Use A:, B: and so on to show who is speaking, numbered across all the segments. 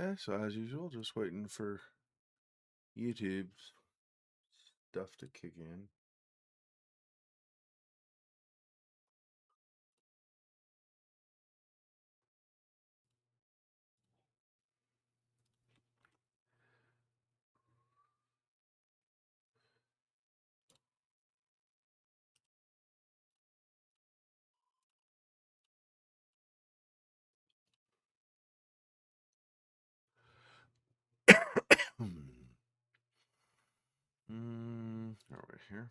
A: Okay, so as usual, just waiting for YouTube's stuff to kick in. Over here.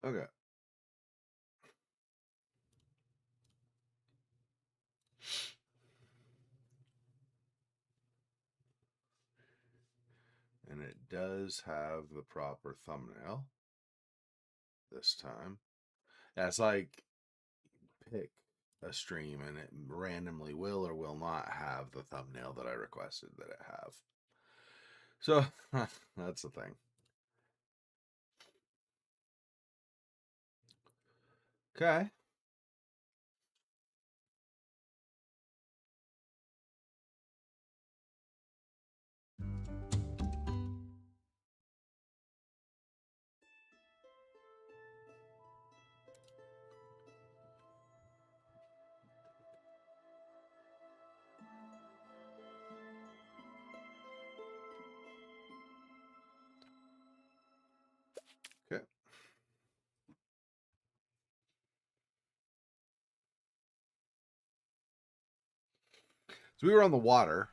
A: Okay. And it does have the proper thumbnail this time. Yeah, it's like pick a stream and it randomly will or will not have the thumbnail that I requested that it have. So that's the thing. Okay. Okay. So we were on the water.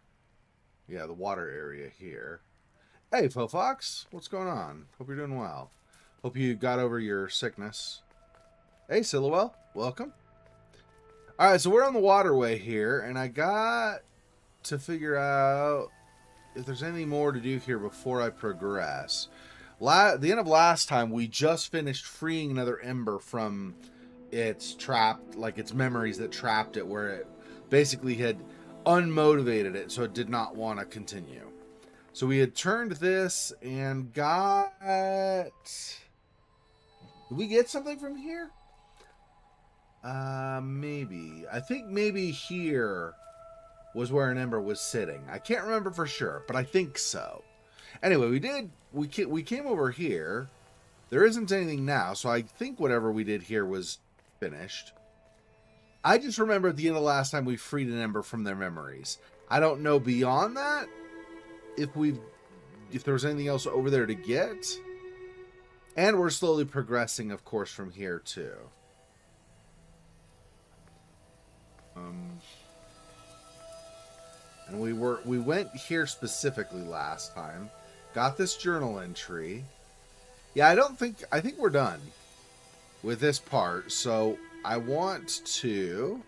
A: Yeah, the water area here. Hey, Fo Fox, what's going on? Hope you're doing well. Hope you got over your sickness. Hey, Silhouette, welcome. All right, so we're on the waterway here, and I got to figure out if there's any more to do here before I progress. The end of last time, we just finished freeing another ember from its trapped, like its memories that trapped it, where it basically had unmotivated it, so it did not want to continue. So we had turned this and got... Did we get something from here? Maybe. I think maybe here was where an ember was sitting. I can't remember for sure, but I think so. Anyway, we came over here. There isn't anything now, so I think whatever we did here was finished. I just remember at the end of the last time we freed an ember from their memories. I don't know beyond that if there was anything else over there to get. And we're slowly progressing, of course, from here too. And we went here specifically last time. Got this journal entry. Yeah, I think we're done with this part. So I want to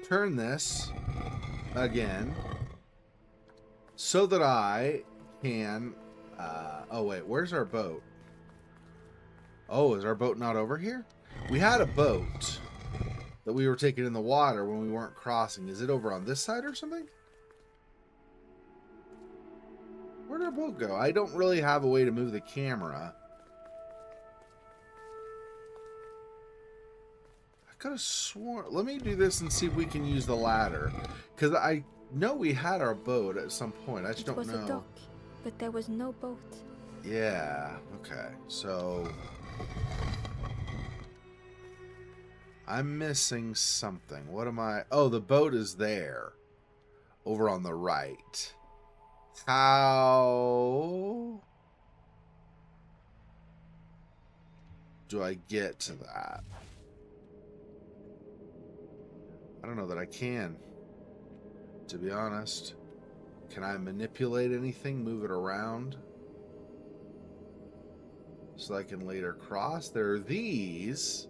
A: turn this again so that I can oh wait, where's our boat? Oh, is our boat not over here? We had a boat that we were taking in the water when we weren't crossing. Is it over on this side or something? Where'd our boat go? I don't really have a way to move the camera. I could have sworn... Let me do this and see if we can use the ladder. Because I know we had our boat at some point. I just don't know.
B: It was a dock, but there was no boat.
A: Yeah, okay. So... I'm missing something. What am I... Oh, the boat is there. Over on the right. How do I get to that? I don't know that I can, to be honest. Can I manipulate anything, move it around so I can later cross? There are these,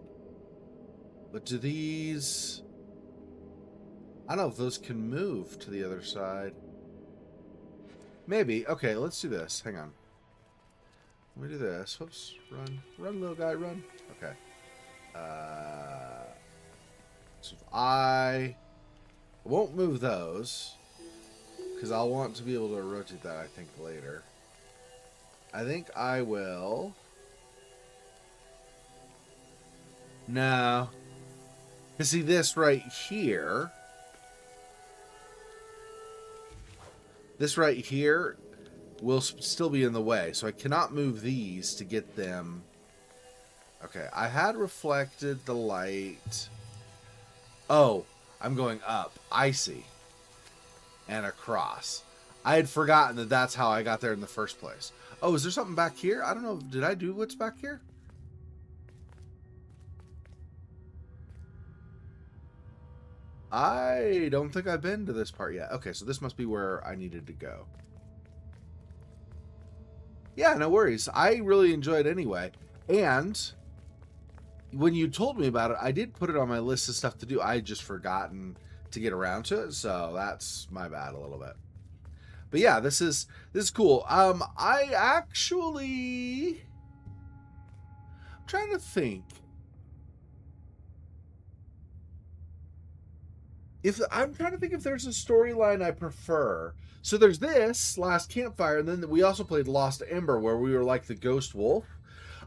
A: but do these... I don't know if those can move to the other side. Maybe. Okay, let's do this. Hang on. Let me do this. Whoops. Run. Run, little guy, run. Okay. So if I won't move those, because I'll want to be able to rotate that, I think, later. I think I will... No. Because see, this right here... This right here will still be in the way, so I cannot move these to get them. Okay, I had reflected the light. Oh, I'm going up. I see. And across. I had forgotten that that's how I got there in the first place. Oh, is there something back here? I don't know. Did I do what's back here? I don't think I've been to this part yet. Okay, so this must be where I needed to go. Yeah, no worries. I really enjoyed it anyway. And when you told me about it, I did put it on my list of stuff to do. I had just forgotten to get around to it, so that's my bad a little bit. But yeah, this is cool. I actually... I'm trying to think. I'm trying to think if there's a storyline I prefer. So there's this Last Campfire, and then we also played Lost Ember, where we were like the ghost wolf.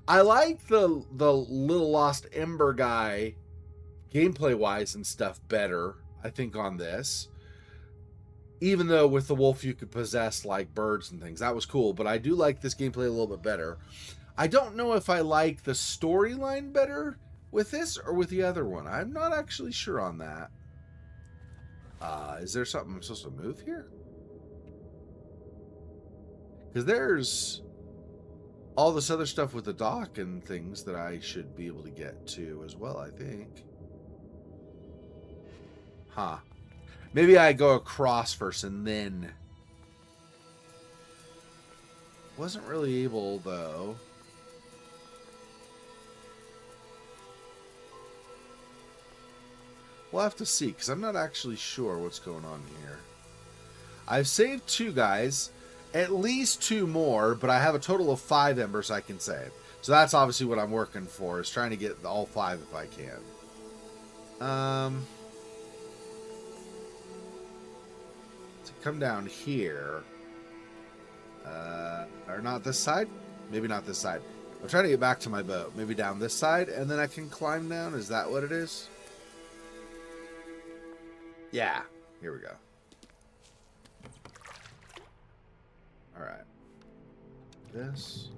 A: I like the little Lost Ember guy, gameplay wise and stuff, better. I think on this, even though with the wolf you could possess like birds and things, that was cool. But I do like this gameplay a little bit better. I don't know if I like the storyline better with this or with the other one. I'm not actually sure on that. Is there something I'm supposed to move here? Because there's all this other stuff with the dock and things that I should be able to get to as well, I think. Huh. Maybe I go across first and then... Wasn't really able, though. We'll have to see, because I'm not actually sure what's going on here. I've saved 2 guys, at least 2 more, but I have a total of 5 embers I can save. So that's obviously what I'm working for, is trying to get all 5 if I can. To come down here. Or not this side? Maybe not this side. I'm trying to get back to my boat. Maybe down this side, and then I can climb down? Is that what it is? Yeah, here we go. All right. This.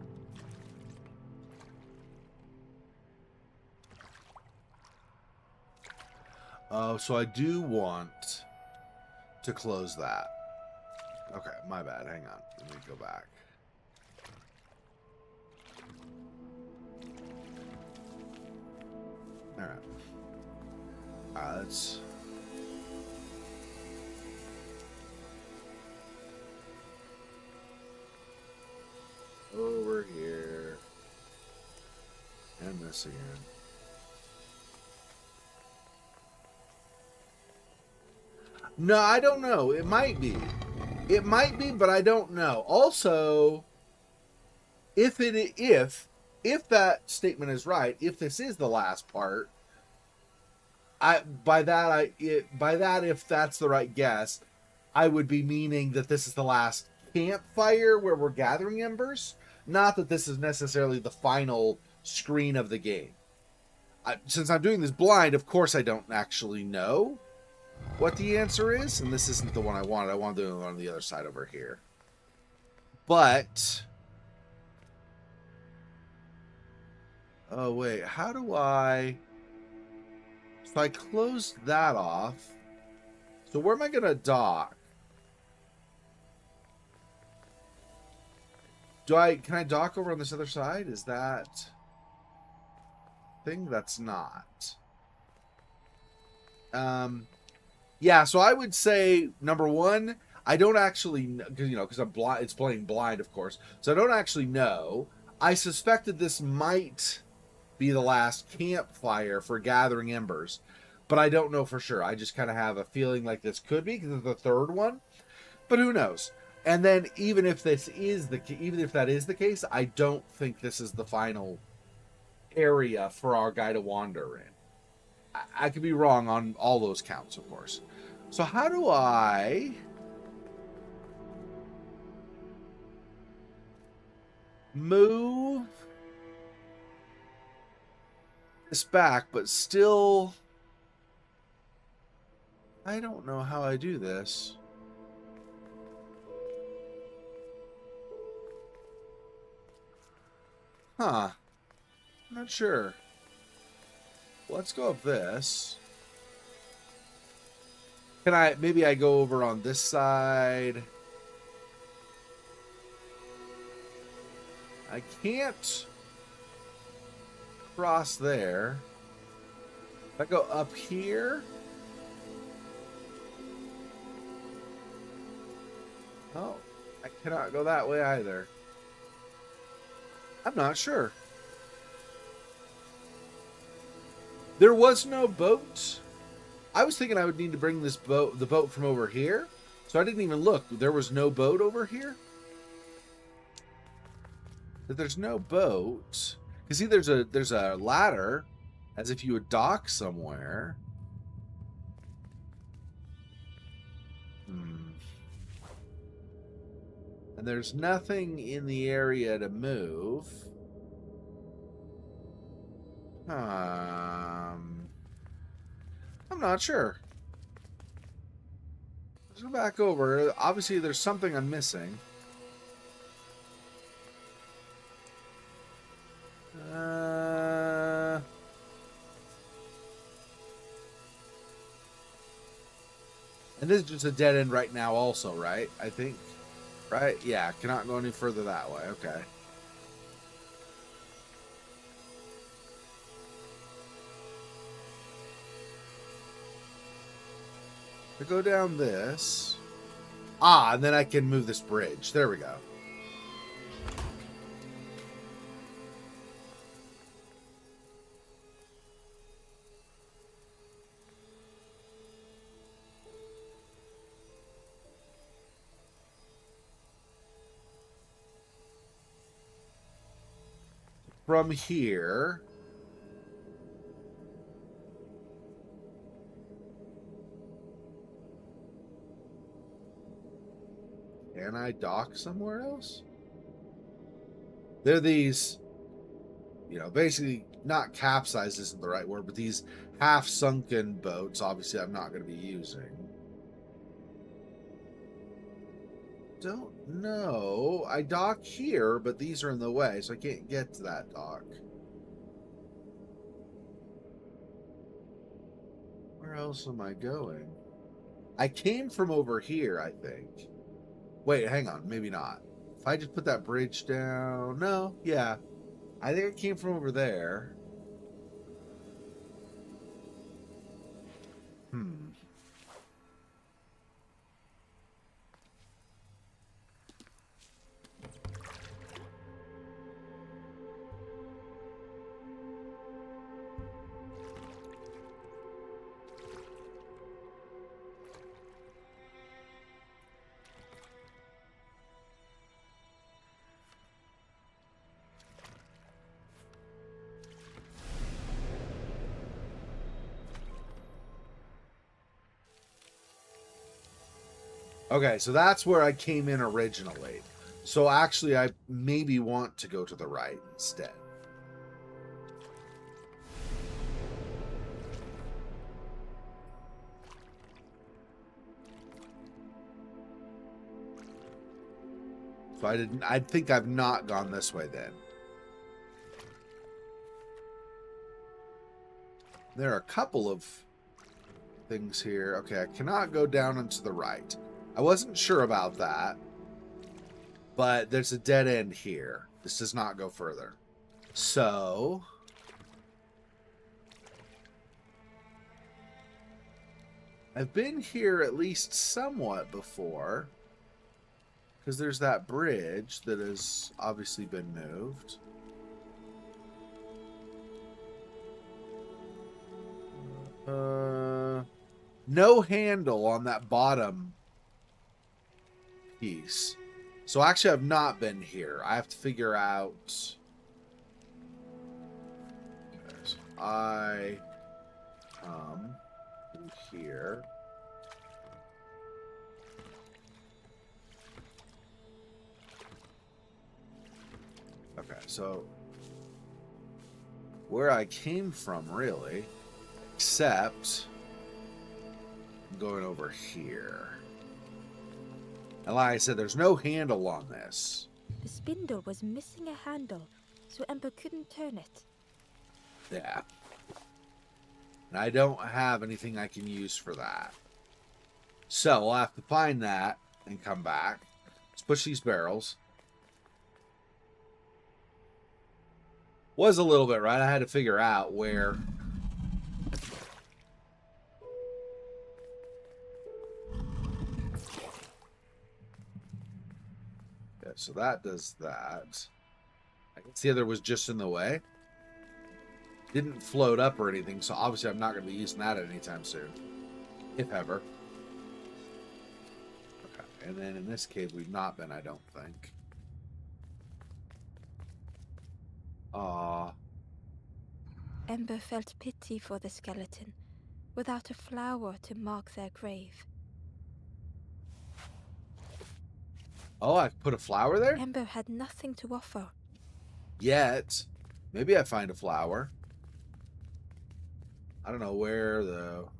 A: Oh, so I do want to close that. Okay, my bad. Hang on. Let me go back. All right. All right, let's... over here. And this again. No, I don't know. It might be. It might be, but I don't know. Also, if that statement is right, if this is the last part, if that's the right guess, I would be meaning that this is the last campfire where we're gathering embers, not that this is necessarily the final screen of the game. Since I'm doing this blind, of course I don't actually know what the answer is, and this isn't the one I wanted. I wanted to do it on the other side over here. But oh wait, how do I... If I close that off, so where am I gonna dock? Can I dock over on this other side? Is that thing? That's not. Yeah, so I would say number 1, I don't actually know, because I'm blind. It's playing blind, of course. So I don't actually know. I suspected this might be the last campfire for gathering embers, but I don't know for sure. I just kind of have a feeling like this could be because it's the 3rd one, but who knows? And then even if that is the case, I don't think this is the final area for our guy to wander in. I could be wrong on all those counts, of course. So how do I move this back, but still... I don't know how I do this. Huh. I'm not sure. Let's go up this. Can I... Maybe I go over on this side. I can't cross there. If I go up here... Oh, I cannot go that way either. I'm not sure. There was no boat. I was thinking I would need to bring the boat from over here. So I didn't even look. There was no boat over here? That there's no boat. You see, there's a ladder, as if you would dock somewhere. And there's nothing in the area to move. I'm not sure. Let's go back over. Obviously, there's something I'm missing. And this is just a dead end right now also, right? I think. Right? Yeah, cannot go any further that way. Okay. I go down this. Ah, and then I can move this bridge. There we go. From here... Can I dock somewhere else? They're these, basically not capsized isn't the right word, but these half-sunken boats, obviously I'm not going to be using. Don't know. I dock here, but these are in the way, so I can't get to that dock. Where else am I going? I came from over here, I think. Wait, hang on. Maybe not. If I just put that bridge down... No, yeah. I think it came from over there. Okay, so that's where I came in originally. So actually, I maybe want to go to the right instead. So I think I've not gone this way then. There are a couple of things here. Okay, I cannot go down and to the right. I wasn't sure about that. But there's a dead end here. This does not go further. So... I've been here at least somewhat before. Because there's that bridge that has obviously been moved. No handle on that bottom piece. So actually, I've not been here. I have to figure out. Okay, so I come through here. Okay, so where I came from, really, except I'm going over here. And like I said, there's no handle on this.
B: The spindle was missing a handle, so Ember couldn't turn it.
A: Yeah. And I don't have anything I can use for that. So I'll have to find that and come back. Let's push these barrels. Was a little bit, right? I had to figure out where... Okay, so that does that. I guess the other was just in the way. Didn't float up or anything, so obviously I'm not going to be using that anytime soon. If ever. Okay, and then in this cave we've not been, I don't think.
B: Ember felt pity for the skeleton, without a flower to mark their grave.
A: Oh, I put a flower there?
B: Ember had nothing to offer.
A: Yet. Maybe I find a flower. I don't know where, though.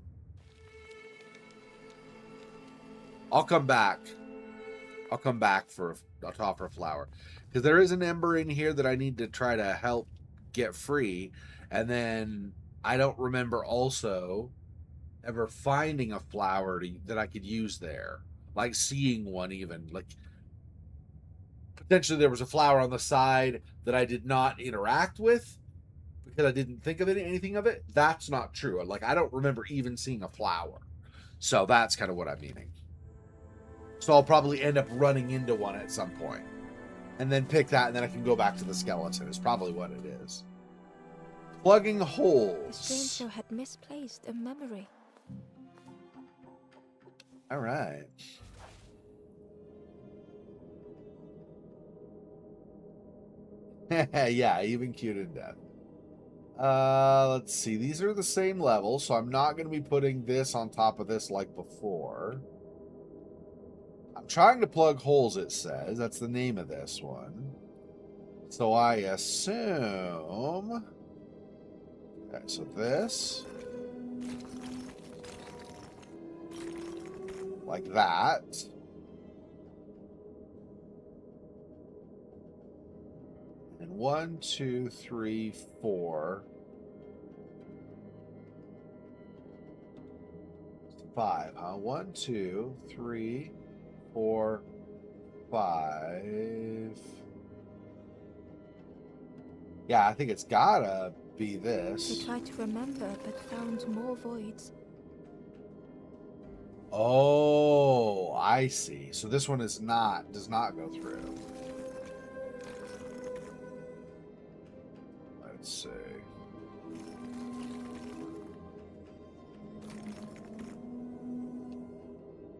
A: I'll come back. I'll come back for I'll offer a flower. Because there is an ember in here that I need to try to help get free. And then I don't remember also ever finding a flower that I could use there. Like seeing one even. Like potentially there was a flower on the side that I did not interact with because I didn't think of anything of it. That's not true. Like I don't remember even seeing a flower. So that's kind of what I'm meaning. So I'll probably end up running into one at some point. And then pick that, and then I can go back to the skeleton, is probably what it is. Plugging
B: The
A: holes.
B: stranger had misplaced a memory.
A: All right. Yeah, even cute in death. Let's see. These are the same level, so I'm not going to be putting this on top of this like before. I'm trying to plug holes, it says. That's the name of this one. So I assume... Okay, so this... like that. And 1, 2, 3, 4... 5, huh? 1, 2, 3, 4, 5. Yeah, I think it's gotta be this.
B: He tried to remember, but found more voids.
A: Oh, I see. So this one does not go through. Let's see.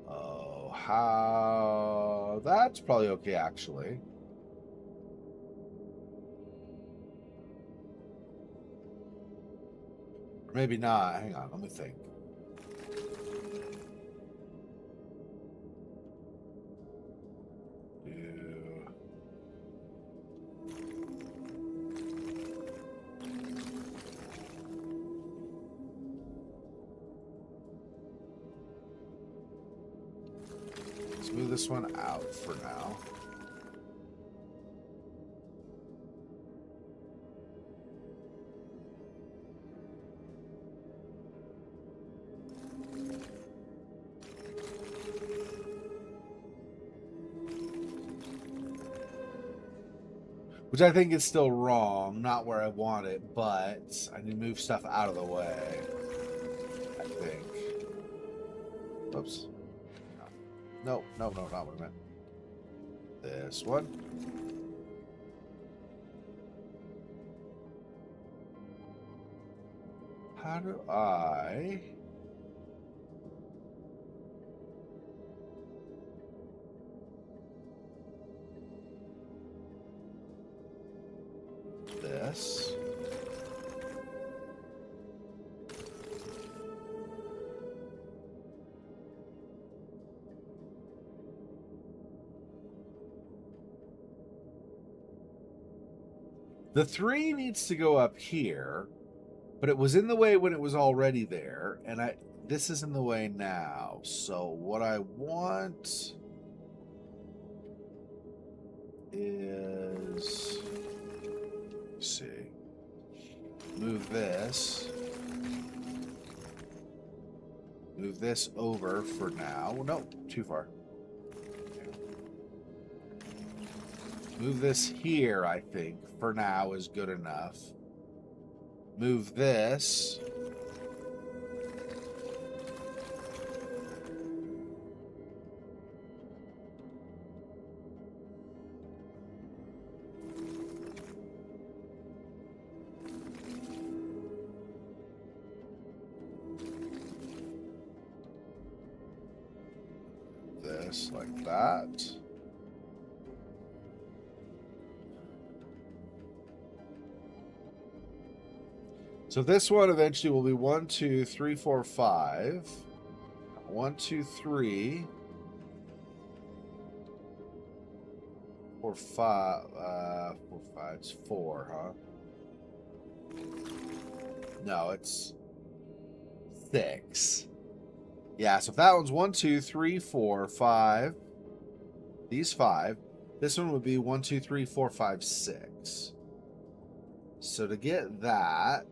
A: Oh, how? That's probably okay, actually. Or maybe not. Hang on, let me think. Let's move this one out for now. Which I think is still wrong, not where I want it, but I need to move stuff out of the way. I think. Oops. No, not what I meant. This one. How do I... this. The 3 needs to go up here, but it was in the way when it was already there, and this is in the way now. So what I want is, let's see, move this over for now. Well, no, too far. Move this here, I think, for now is good enough. Move this. This like that. So this one eventually will be 1, 2, 3, 4, 5. 1, 2, 3. 4, 5. 4, 5. It's 4, huh? No, it's 6. Yeah, so if that one's 1, 2, 3, 4, 5. These 5. This one would be 1, 2, 3, 4, 5, 6. So to get that,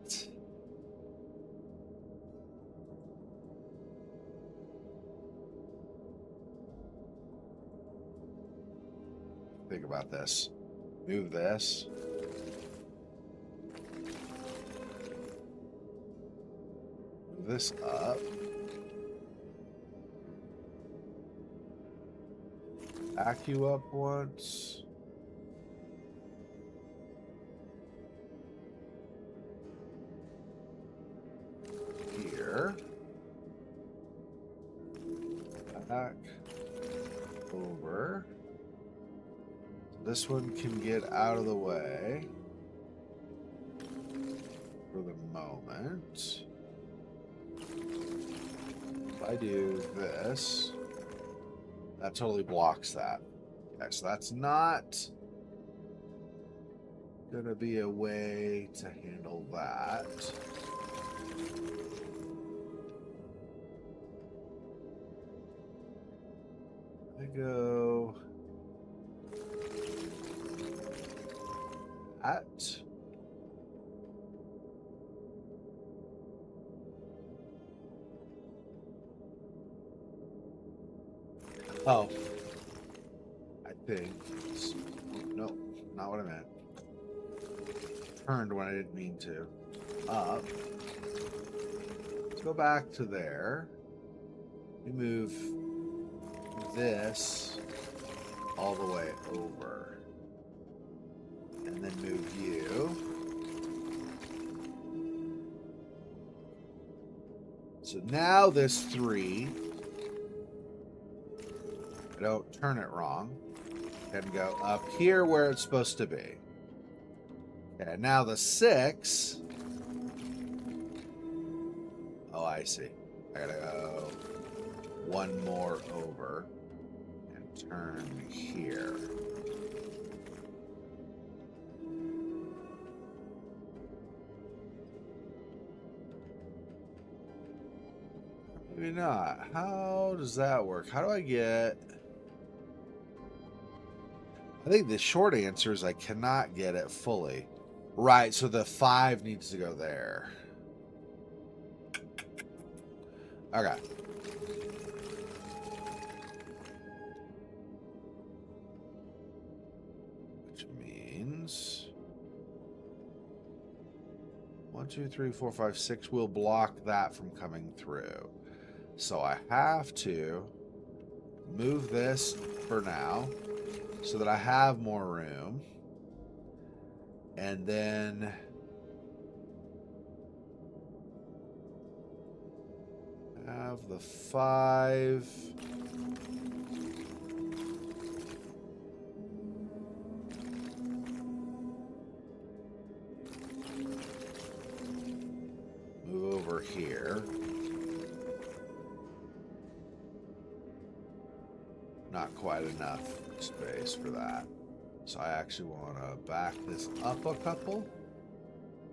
A: think about this. Move this. Move this up. Back you up once. Here. Back. Over. This one can get out of the way for the moment. If I do this, that totally blocks that. Okay, so that's not gonna be a way to handle that. I go at. Oh, I think. No, not what I meant. Turned when I didn't mean to. Up. Let's go back to there. We move this all the way over. And then move you. So now this 3, I don't turn it wrong, can go up here where it's supposed to be. Okay, now the 6. Oh, I see. I gotta go one more over and turn here. Maybe not. How does that work? How do I get... I think the short answer is I cannot get it fully. Right, so the 5 needs to go there. Okay. Which means 1, 2, 3, 4, 5, 6 will block that from coming through. So I have to move this for now so that I have more room. And then have the 5. over here. Not quite enough space for that. So I actually want to back this up a couple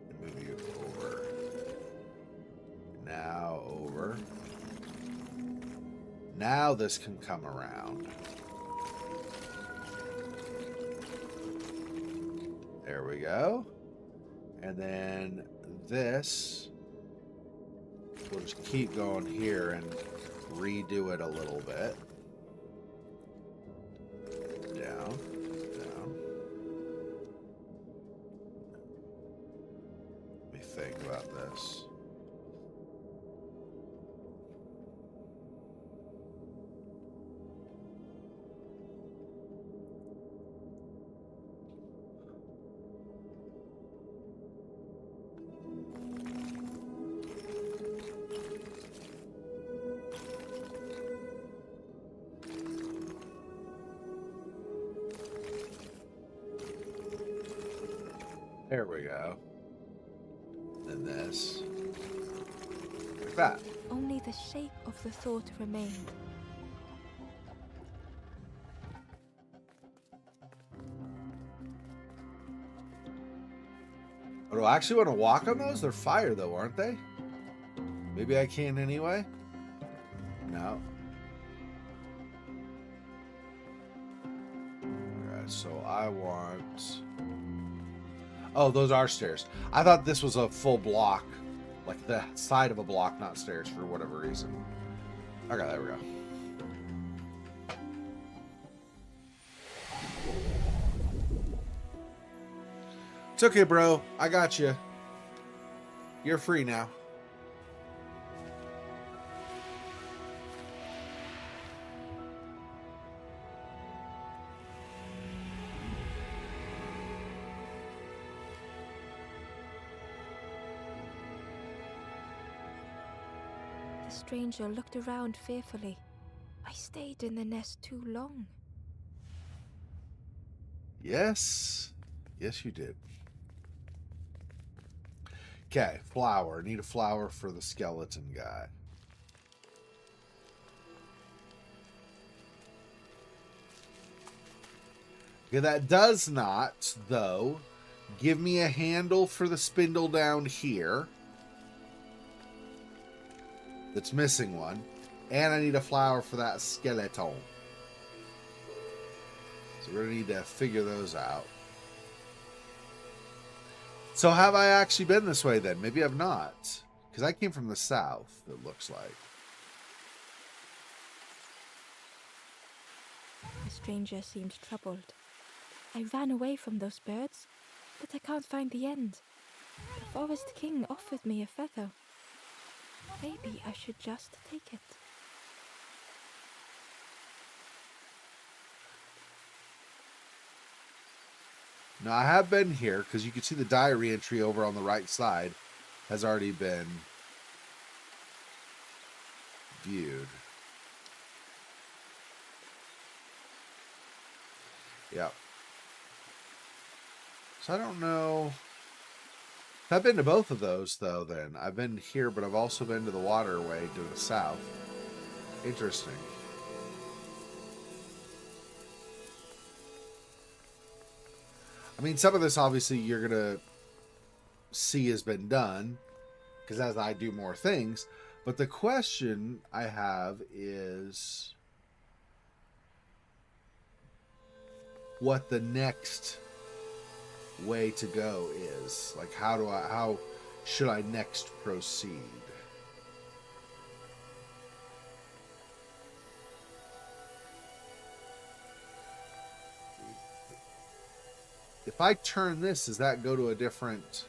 A: and move you over. Now over. Now this can come around. There we go. And then this, we'll just keep going here and redo it a little bit. Down, down. Let me think about this. There we go. And this. Like that.
B: Only the shape of the thought remained.
A: Oh, do I actually want to walk on those? They're fire though, aren't they? Maybe I can anyway? No. Alright, so I want... Oh, those are stairs. I thought this was a full block. Like the side of a block, not stairs for whatever reason. Okay, there we go. It's okay, bro. I got you. You're free now.
B: The stranger looked around fearfully. I stayed in the nest too long.
A: Yes. Yes, you did. Okay, flower. Need a flower for the skeleton guy. Okay, that does not, though, give me a handle for the spindle down here. That's missing one. And I need a flower for that skeleton. So we're going to need to figure those out. So have I actually been this way then? Maybe I've not. Because I came from the south, it looks like.
B: The stranger seemed troubled. I ran away from those birds, but I can't find the end. The Forest King offered me a feather. Maybe I should just take it.
A: Now, I have been here, because you can see the diary entry over on the right side has already been viewed. Yep. So I don't know. I've been to both of those, though, then. I've been here, but I've also been to the Waterway to the south. Interesting. I mean, some of this, obviously, you're going to see has been done, because as I do more things. But the question I have is what the next way to go is. Like, how should I next proceed? If I turn this, does that go to a different...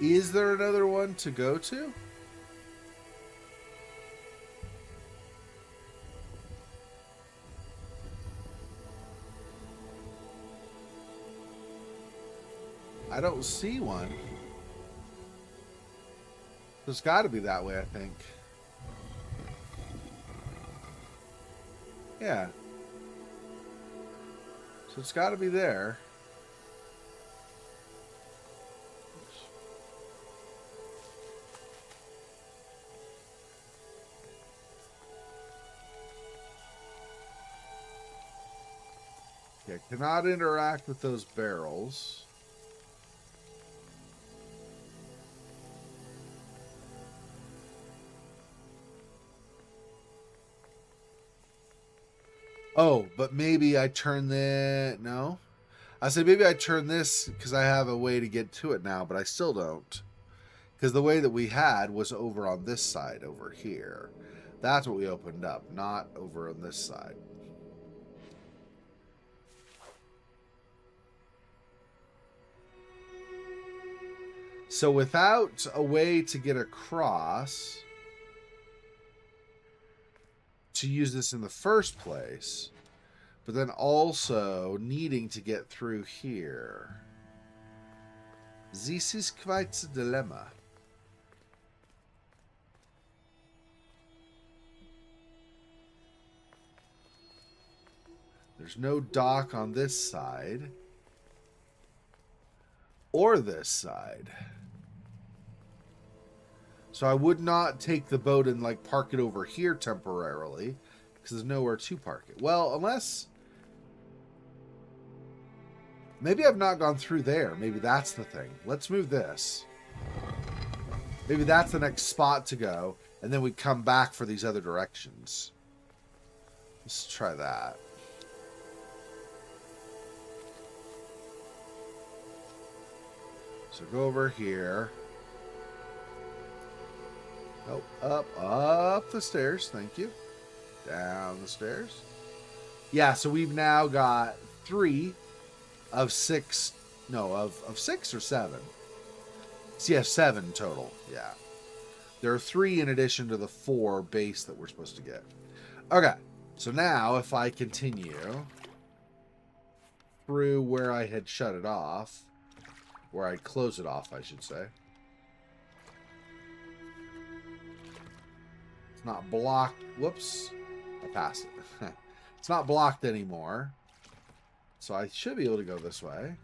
A: Is there another one to go to? I don't see one. There's got to be that way, I think. Yeah. So it's got to be there. Okay, cannot interact with those barrels. Oh, but maybe I turn the... No? I said maybe I turn this because I have a way to get to it now, but I still don't. Because the way that we had was over on this side over here. That's what we opened up, not over on this side. So without a way to get across to use this in the first place, but then also needing to get through here. This is quite a dilemma. There's no dock on this side. Or this side. So I would not take the boat and like park it over here temporarily. Because there's nowhere to park it. Well, unless... Maybe I've not gone through there. Maybe that's the thing. Let's move this. Maybe that's the next spot to go. And then we come back for these other directions. Let's try that. So go over here. Oh, up the stairs. Thank you. Down the stairs. Yeah, so we've now got 3 of 6. No, of 6 or 7. So yeah, 7 total. Yeah. There are 3 in addition to the 4 base that we're supposed to get. Okay. So now if I continue through where I had shut it off, where I close it off, I should say. It's not blocked. Whoops. I passed it. It's not blocked anymore. So I should be able to go this way.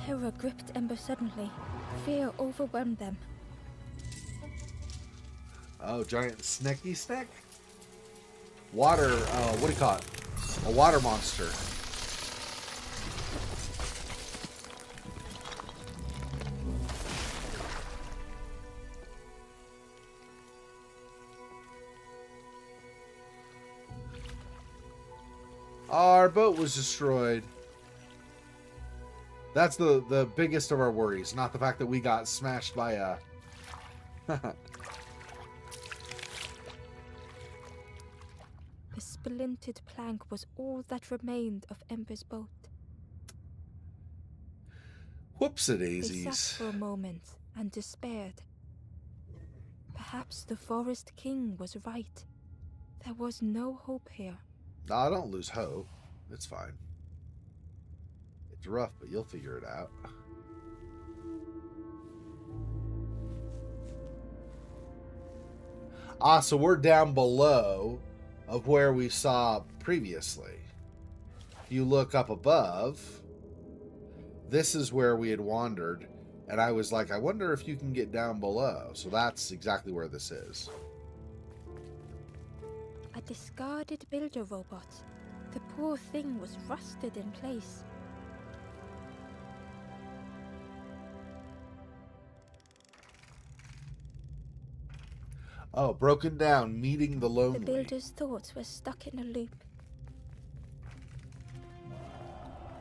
B: Terror gripped Ember suddenly. Fear overwhelmed them.
A: Oh, giant snacky snack? Water, what do you call it? A water monster. Our boat was destroyed. That's the biggest of our worries, not the fact that we got smashed by a...
B: The splintered plank was all that remained of Ember's boat. They
A: Whoopsie-daisies.
B: sat for a moment and despaired. Perhaps the Forest King was right. There was no hope here.
A: Nah, don't lose hope. It's fine. It's rough, but you'll figure it out. Ah, so we're down below of where we saw previously. If you look up above, this is where we had wandered, and I was like, I wonder if you can get down below. So that's exactly where this is.
B: A discarded builder robot. The poor thing was rusted in place.
A: Oh, broken down, meeting the lonely.
B: The builder's thoughts were stuck in a loop,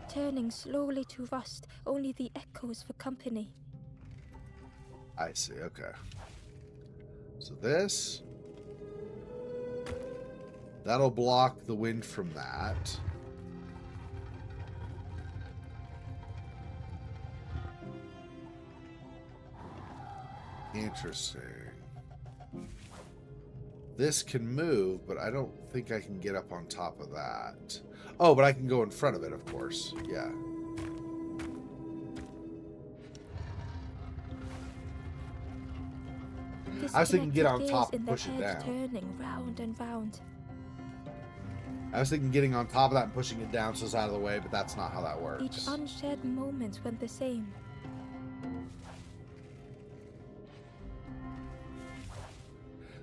B: turning slowly to rust, only the echoes for company.
A: I see, okay. So this... That'll block the wind from that. Interesting. This can move, but I don't think I can get up on top of that. Oh, but I can go in front of it, of course. Yeah. I was thinking get on top and push it down.
B: Turning round and round.
A: I was thinking getting on top of that and pushing it down so it's out of the way, but that's not how that works.
B: Each unshared moment went the same.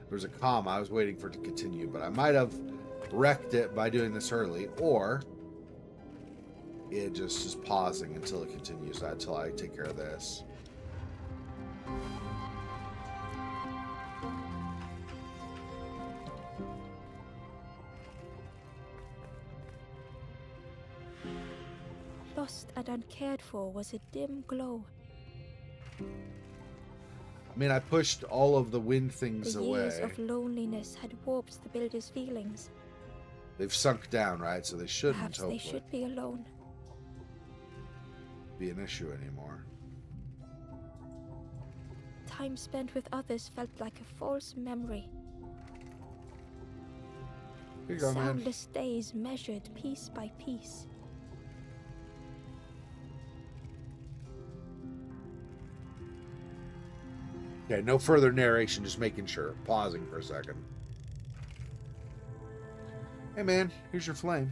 A: There was a comma. I was waiting for it to continue, but I might have wrecked it by doing this early, or it just is pausing until it continues that, until I take care of this.
B: Lost and uncared for was a dim glow.
A: I mean, I pushed all of the wind things
B: The
A: away.
B: years of loneliness had warped the builder's feelings.
A: They've sunk down, right? So they shouldn't,
B: Perhaps
A: hopefully,
B: they should be alone.
A: be an issue anymore.
B: Time spent with others felt like a false memory.
A: Here you go, man.
B: Soundless days measured piece by piece.
A: Okay, no further narration, just making sure. Pausing for a second. Hey, man, here's your flame.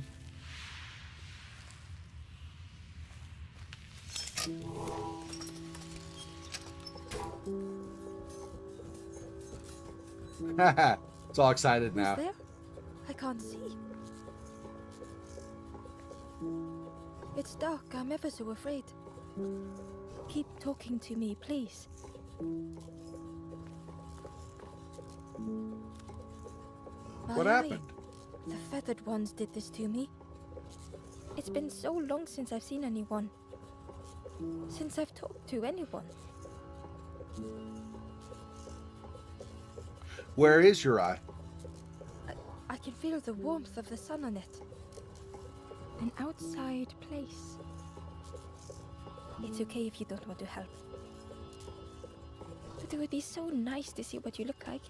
A: Haha, it's all excited now.
B: Who's there? I can't see. It's dark. I'm ever so afraid. Keep talking to me, please.
A: What
B: Why,
A: happened?
B: The feathered ones did this to me. It's been so long since I've seen anyone. Since I've talked to anyone.
A: Where is your eye?
B: I can feel the warmth of the sun on it. An outside place. It's okay if you don't want to help. But it would be so nice to see what you look like.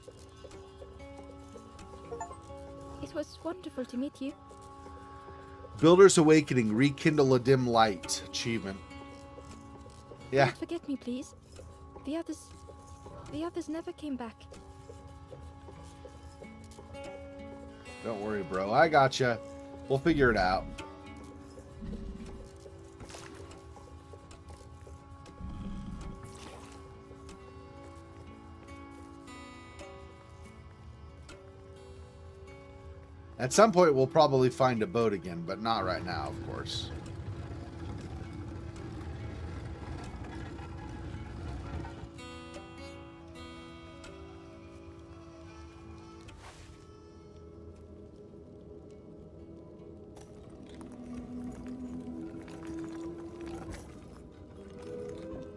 B: It was wonderful to meet you.
A: Builder's Awakening, rekindle a dim light. Achievement. Yeah.
B: Don't forget me, please. The others never came back.
A: Don't worry, bro. I gotcha. We'll figure it out. At some point, we'll probably find a boat again, but not right now, of course.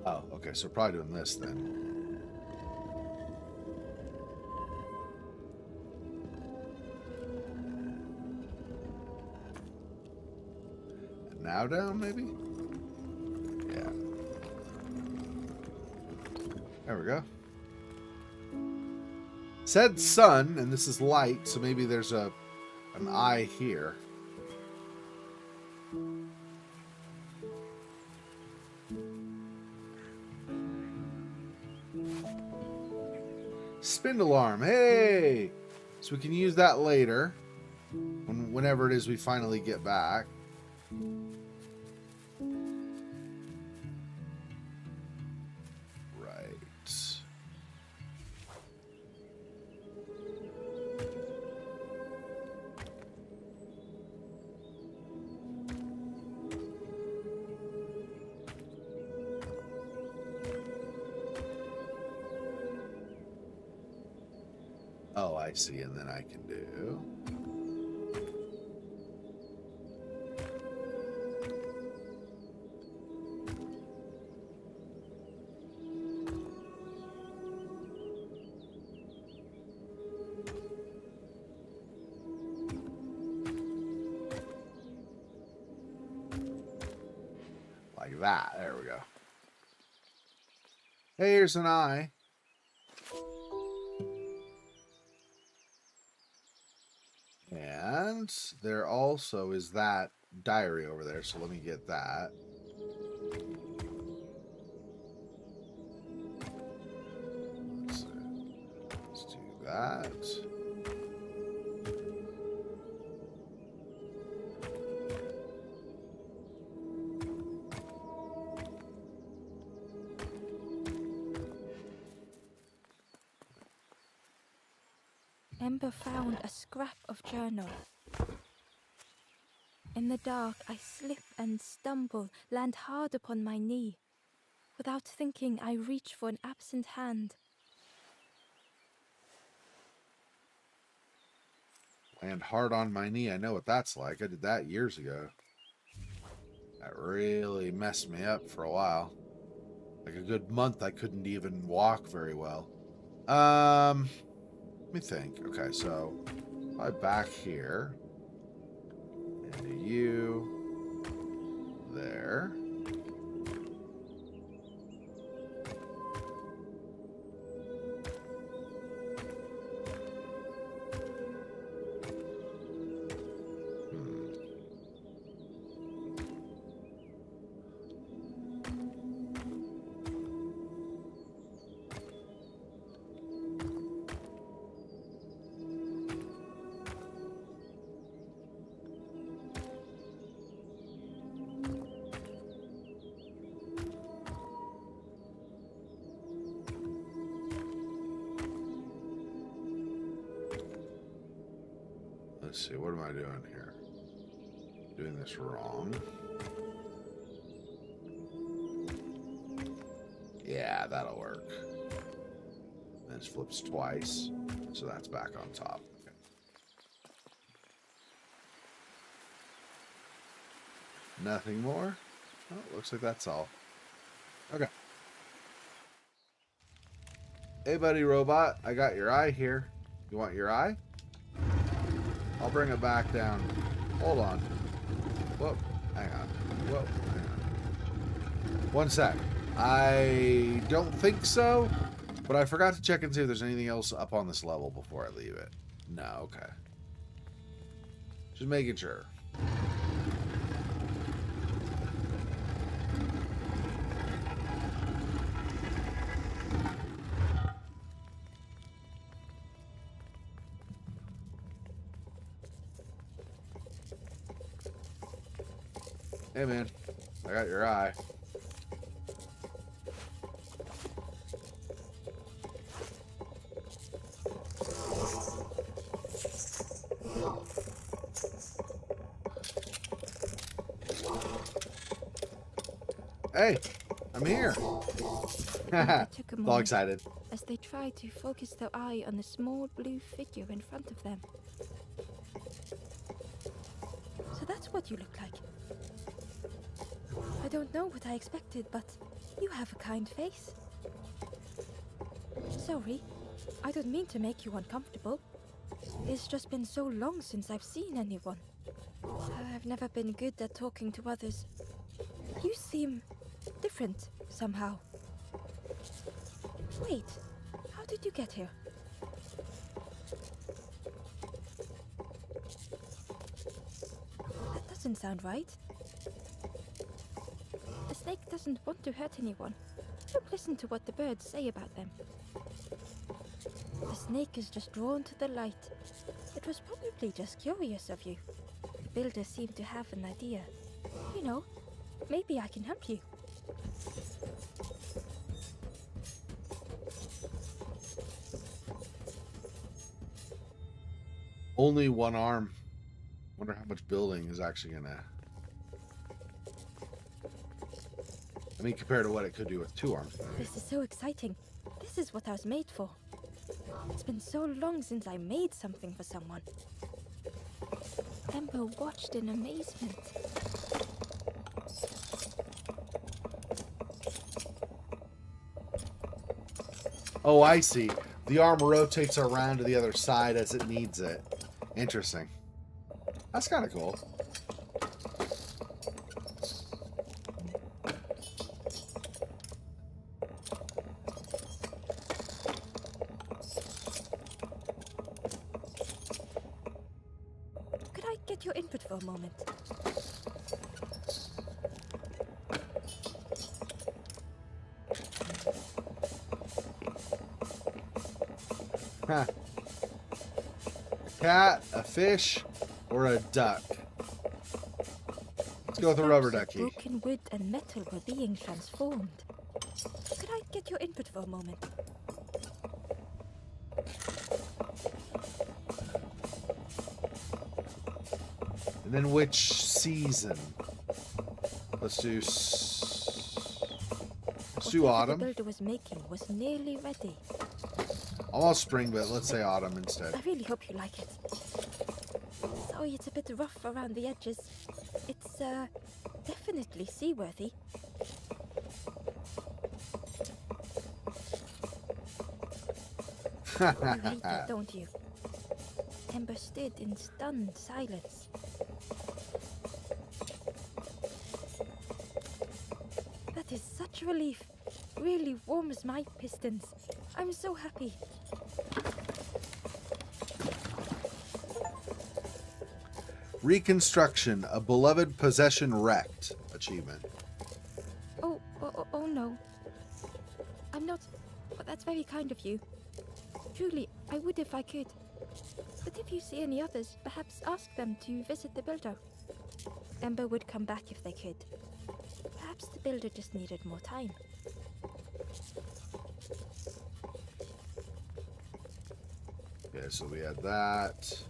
A: Oh, okay, so probably doing this then. Now down, maybe? Yeah. There we go. Said sun, and this is light, so maybe there's an eye here. Spindle arm, hey! So we can use that later, whenever it is we finally get back. Oh, I see, and then I can do... like that. There we go. Hey, here's an eye. And there also is that diary over there, so let me get that. Let's do that.
B: Ember found a scrap of journal. In the dark, I slip and stumble, land hard upon my knee. Without thinking, I reach for an absent hand.
A: Land hard on my knee. I know what that's like. I did that years ago. That really messed me up for a while. Like a good month, I couldn't even walk very well. Let me think. Okay, so I back here. And you there. Let's see, what am I doing here? Doing this wrong. Yeah, that'll work. Then it flips twice, so that's back on top. Okay. Nothing more? Oh, looks like that's all. Okay. Hey, buddy robot, I got your eye here. You want your eye? I'll bring it back down. Hold on. Whoop. Hang on. Whoop. Hang on. One sec. I don't think so, but I forgot to check and see if there's anything else up on this level before I leave it. No, okay. Just making sure. Hey man, I got your eye. Hey, I'm here.
B: I took a
A: All
B: moment
A: excited.
B: as they tried to focus their eye on the small blue figure in front of them. So that's what you look like. I don't know what I expected, but you have a kind face. Sorry, I don't mean to make you uncomfortable. It's just been so long since I've seen anyone. I've never been good at talking to others. You seem different somehow. Wait, how did you get here? That doesn't sound right. The snake doesn't want to hurt anyone. Don't listen to what the birds say about them. The snake is just drawn to the light. It was probably just curious of you. The builder seemed to have an idea. You know, maybe I can help you.
A: Only one arm. Wonder how much building is actually gonna... I mean, compared to what it could do with two arms. Maybe.
B: This is so exciting. This is what I was made for. It's been so long since I made something for someone. Ember watched in amazement.
A: Oh, I see. The arm rotates around to the other side as it needs it. Interesting. That's kind of cool.
B: Could I get your input for a moment?
A: Huh. A cat, a fish, or a duck? Let's go with a rubber
B: Perhaps
A: ducky.
B: broken wood and metal were being transformed. Could I get your input for a moment?
A: And then which season. Let's do
B: Whatever
A: autumn.
B: the builder was making was nearly ready.
A: Almost spring, but let's say autumn instead.
B: I really hope you like it. Sorry it's a bit rough around the edges. It's, definitely seaworthy. You hate it, don't you? Ember stood in stunned silence. That is such relief. Really warms my pistons. I'm so happy.
A: Reconstruction, a beloved possession wrecked. Achievement.
B: Oh no. I'm not... But that's very kind of you. Truly, I would if I could. But if you see any others, perhaps ask them to visit the builder. Ember would come back if they could. Perhaps the builder just needed more time.
A: Okay, so we had that.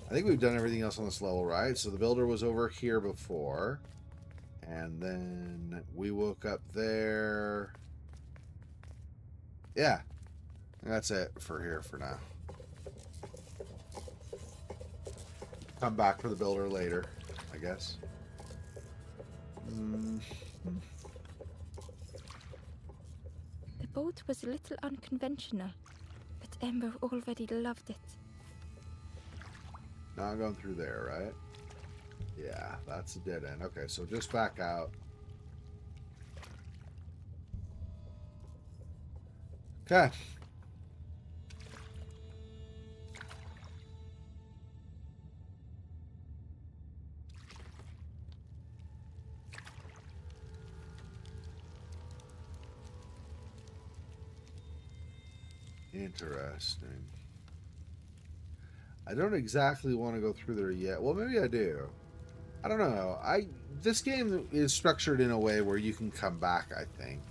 A: I think we've done everything else on this level, right? So the builder was over here before. And then we woke up there. Yeah. That's it for here for now. Come back for the builder later, I guess.
B: The boat was a little unconventional, but Ember already loved it.
A: Not going through there, right? Yeah, that's a dead end. Okay, so just back out. Okay. Interesting. I don't exactly want to go through there yet. Well, maybe I do. I don't know. This game is structured in a way where you can come back, I think.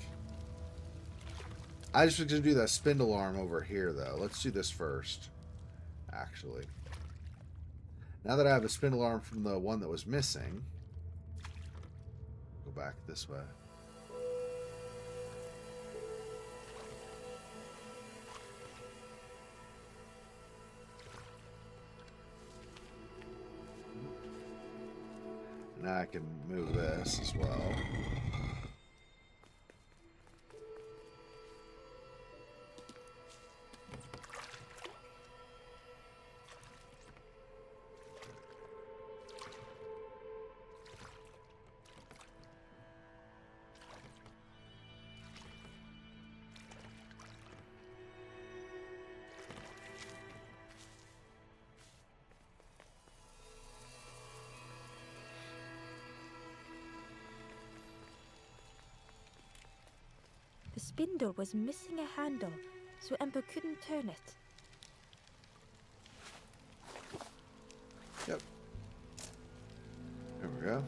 A: I just going to do that spindle arm over here, though. Let's do this first, actually. Now that I have a spindle arm from the one that was missing, go back this way. Now I can move this as well.
B: The spindle was missing a handle, so Ember couldn't turn it.
A: Yep. There we go.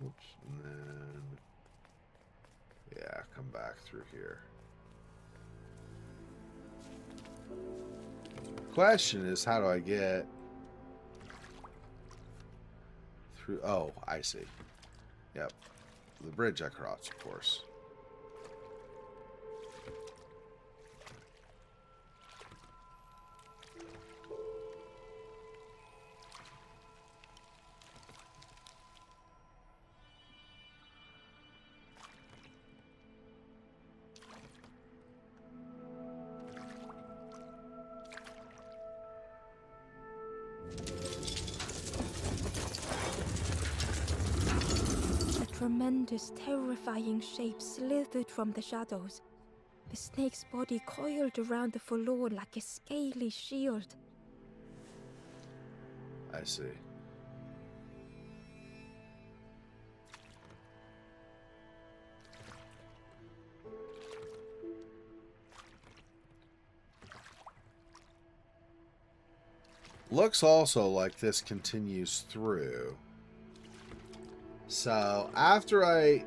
A: Oops. And then, yeah, come back through here. Question is, how do I get through? Oh, I see. Yep. The bridge across, of course.
B: Tremendous, terrifying shape slithered from the shadows. The snake's body coiled around the forlorn like a scaly shield.
A: I see. Looks also like this continues through. So after I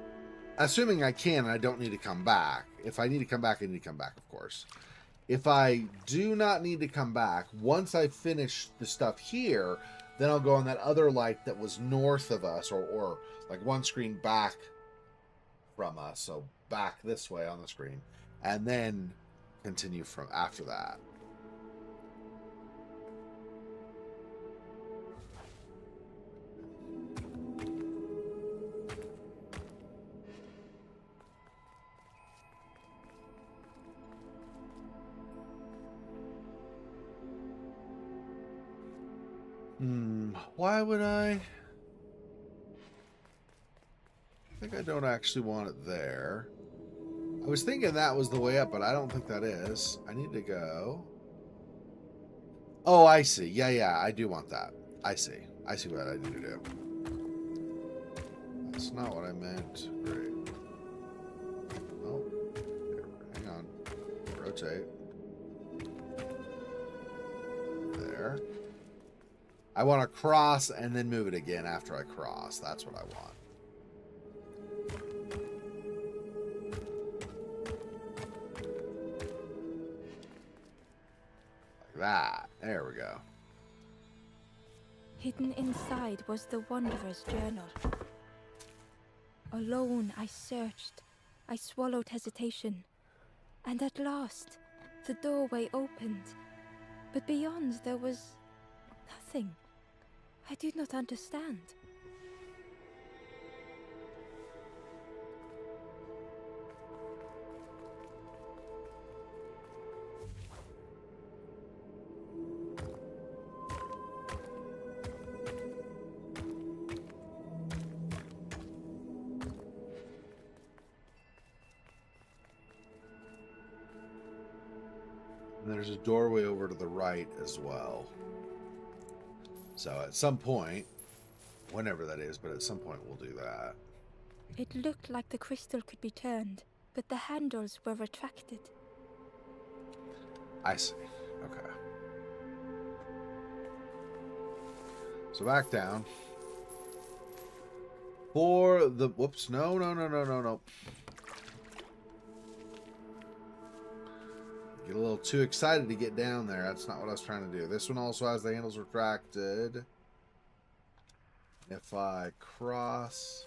A: assuming I can and I don't need to come back. If I need to come back, I need to come back, of course. If I do not need to come back, once I finish the stuff here, then I'll go on that other light that was north of us, or like one screen back from us, so back this way on the screen, and then continue from after that. Why would I think I don't actually want it there? I was thinking that was the way up, but I don't think that is. I need to go. Oh, I see. Yeah, I do want that. I see what I need to do. That's not what I meant. Great. Oh, hang on. Rotate. There. I want to cross and then move it again after I cross. That's what I want. Like that. There we go.
B: Hidden inside was the Wanderer's journal. Alone I searched. I swallowed hesitation. And at last, the doorway opened. But beyond there was nothing. I do not understand.
A: And there's a doorway over to the right as well. So at some point, whenever that is, but at some point we'll do that.
B: It looked like the crystal could be turned, but the handles were retracted.
A: I see. Okay. So back down. For the... Whoops. No. Get a little too excited to get down there. That's not what I was trying to do. This one also has the handles retracted. If I cross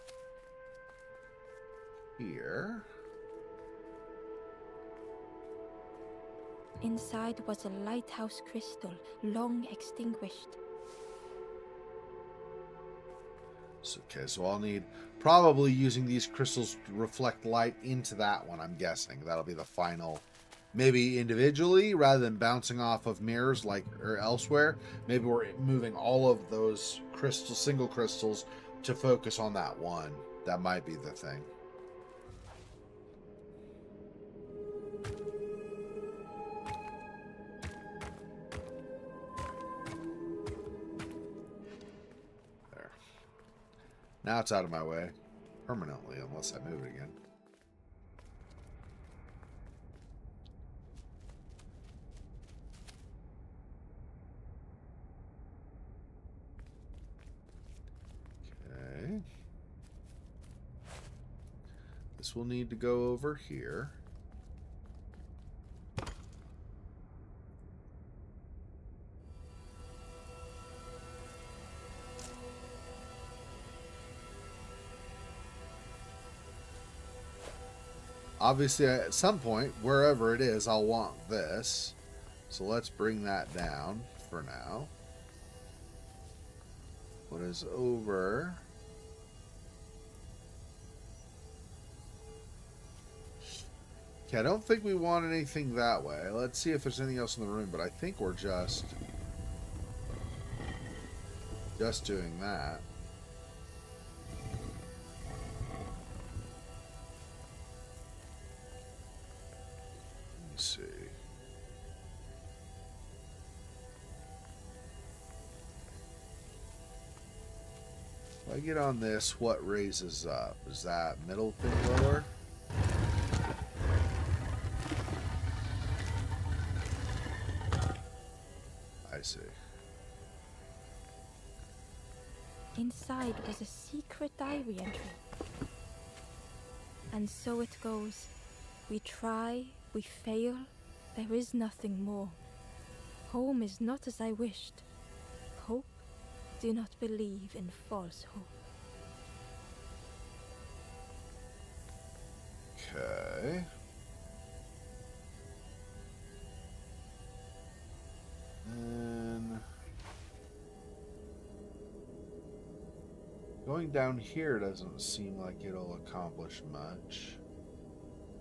A: here...
B: Inside was a lighthouse crystal, long extinguished.
A: Okay, so I'll need probably using these crystals to reflect light into that one, I'm guessing. That'll be the final, maybe individually rather than bouncing off of mirrors like or elsewhere. Maybe we're moving all of those crystals, single crystals, to focus on that one. That might be the thing. Now it's out of my way permanently unless I move it again. Okay. This will need to go over here. Obviously, at some point, wherever it is, I'll want this. So let's bring that down for now. What is over? Okay, I don't think we want anything that way. Let's see if there's anything else in the room, but I think we're just doing that. See. If I get on this, what raises up? Is that middle thing lower? I see.
B: Inside was a secret diary entry. And so it goes. We try, we fail, there is nothing more. Home is not as I wished. Hope, do not believe in false hope.
A: Okay. And going down here doesn't seem like it'll accomplish much.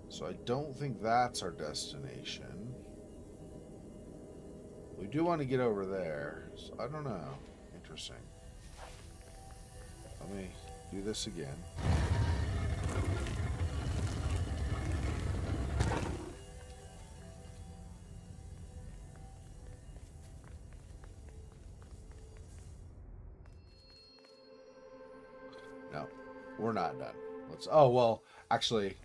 A: So I don't think that's our destination. We do want to get over there. So I don't know. Interesting. Let me do this again. No, we're not done. Let's. Oh, well, actually,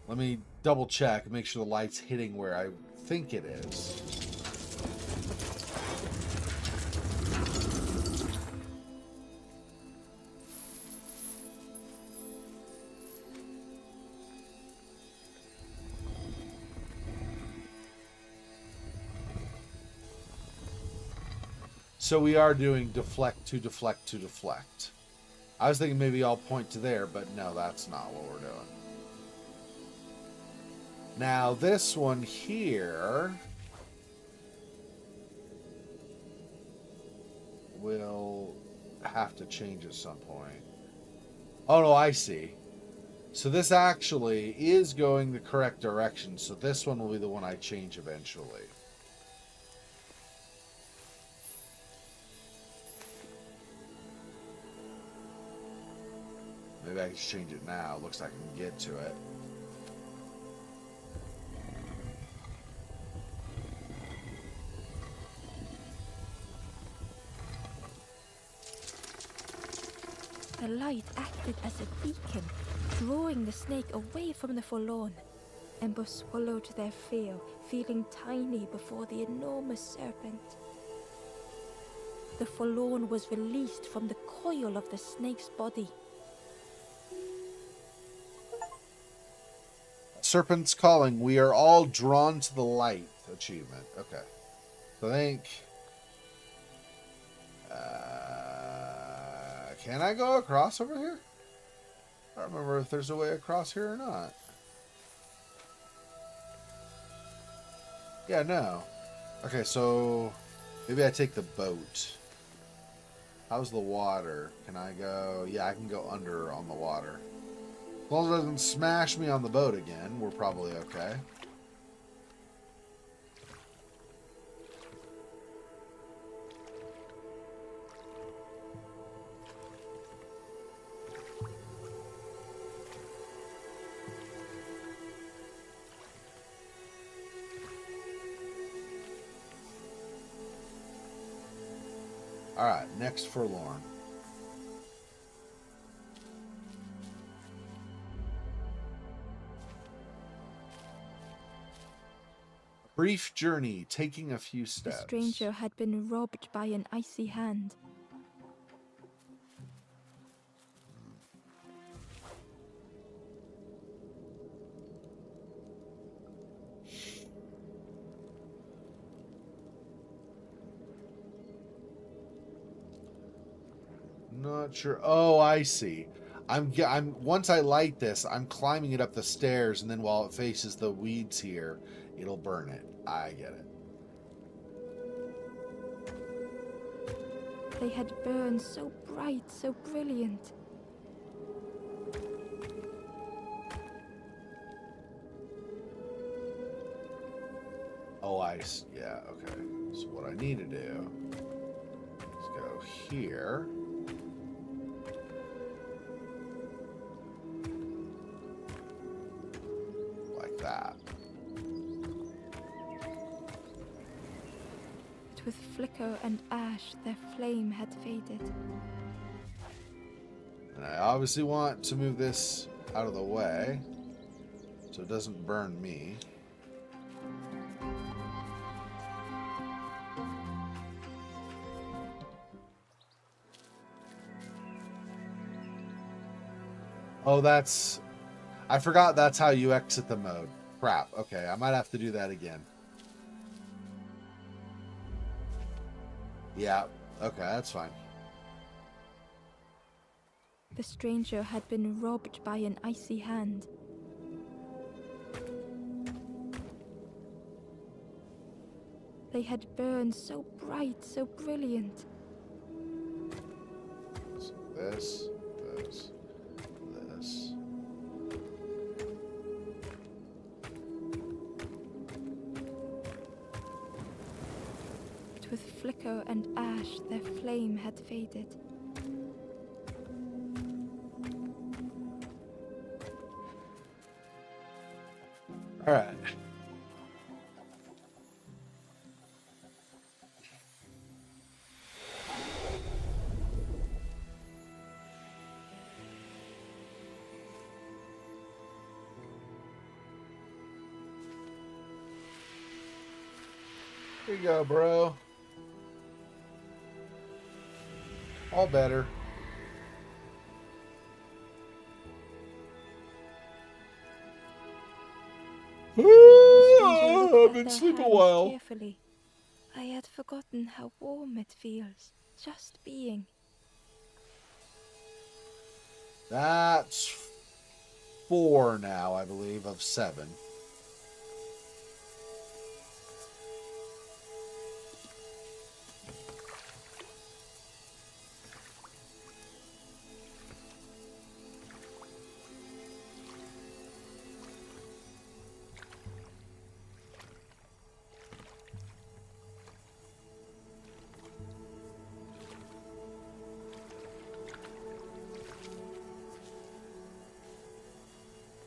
A: let me double check, make sure the light's hitting where I think it is. So we are doing deflect to deflect to deflect. I was thinking maybe I'll point to there, but no, that's not what we're doing. Now, this one here will have to change at some point. Oh, no, I see. So this actually is going the correct direction, so this one will be the one I change eventually. Maybe I can change it now. Looks like I can get to it.
B: The light acted as a beacon, drawing the snake away from the forlorn. Ember swallowed their fear, feeling tiny before the enormous serpent. The forlorn was released from the coil of the snake's body.
A: Serpent's calling. We are all drawn to the light. Achievement. Okay. So I think... can I go across over here? I don't remember if there's a way across here or not. Yeah, no. Okay, so maybe I take the boat. How's the water? Can I go? Yeah, I can go under on the water. As long as it doesn't smash me on the boat again, we're probably okay. Alright, next forlorn. Brief journey, taking a few
B: The
A: steps.
B: stranger had been robbed by an icy hand.
A: Not sure. Oh, I see. I'm once I light this, I'm climbing it up the stairs, and then while it faces the weeds here, it'll burn it. I get it.
B: They had burned so bright, so brilliant.
A: Oh, yeah, okay. So what I need to do is go here. Like that.
B: But with flicker and ash, their flame had faded.
A: And I obviously want to move this out of the way so it doesn't burn me. Oh, that's... I forgot that's how you exit the mode. Crap. Okay, I might have to do that again. Yeah. Okay, that's fine.
B: The stranger had been robbed by an icy hand. They had burned so bright, so brilliant.
A: So this.
B: But with flicker and ash, their flame had faded.
A: All right. Here you go, bro. All better. I've been sleeping a while.
B: Carefully. I had forgotten how warm it feels, just being.
A: That's 4 now, I believe, of 7.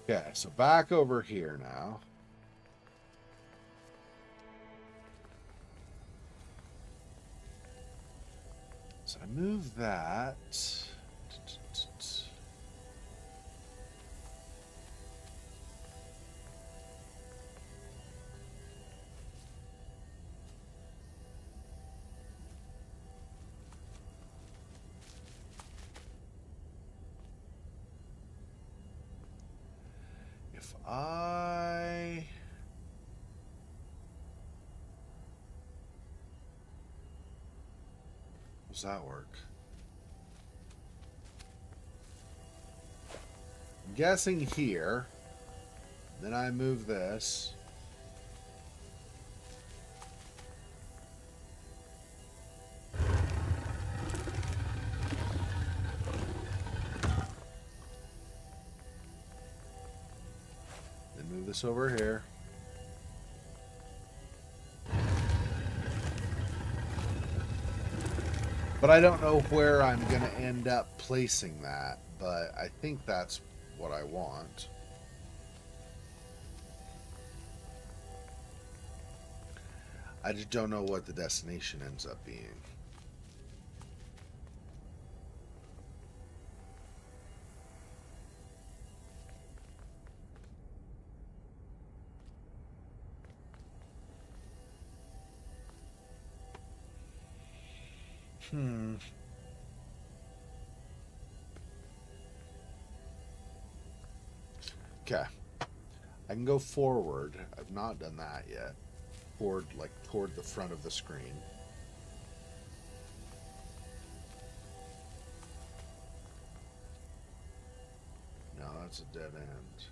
A: Okay, so back over here now. So I move that. If I... Does that work? I'm guessing here. Then I move this. Then move this over here. But I don't know where I'm going to end up placing that. But I think that's what I want. I just don't know what the destination ends up being. Okay. I can go forward. I've not done that yet. Toward the front of the screen. No, that's a dead end.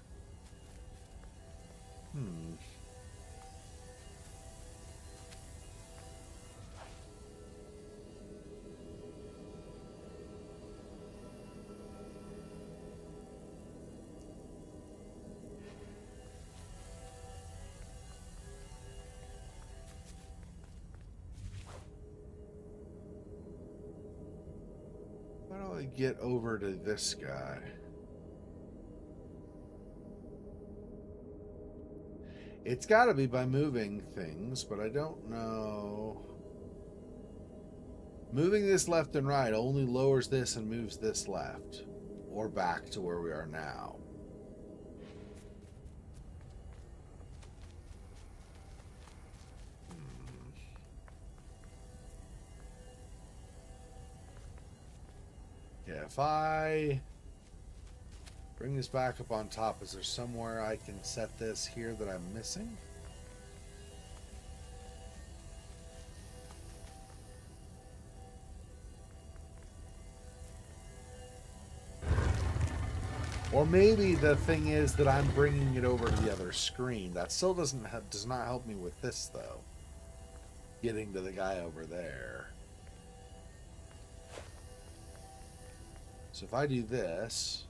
A: How do I get over to this guy? It's got to be by moving things, but I don't know. Moving this left and right only lowers this and moves this left. Or back to where we are now. Yeah, if I Bring this back up on top. Is there somewhere I can set this here that I'm missing? Or maybe the thing is that I'm bringing it over to the other screen. That still does not help me with this, though. Getting to the guy over there. So if I do this...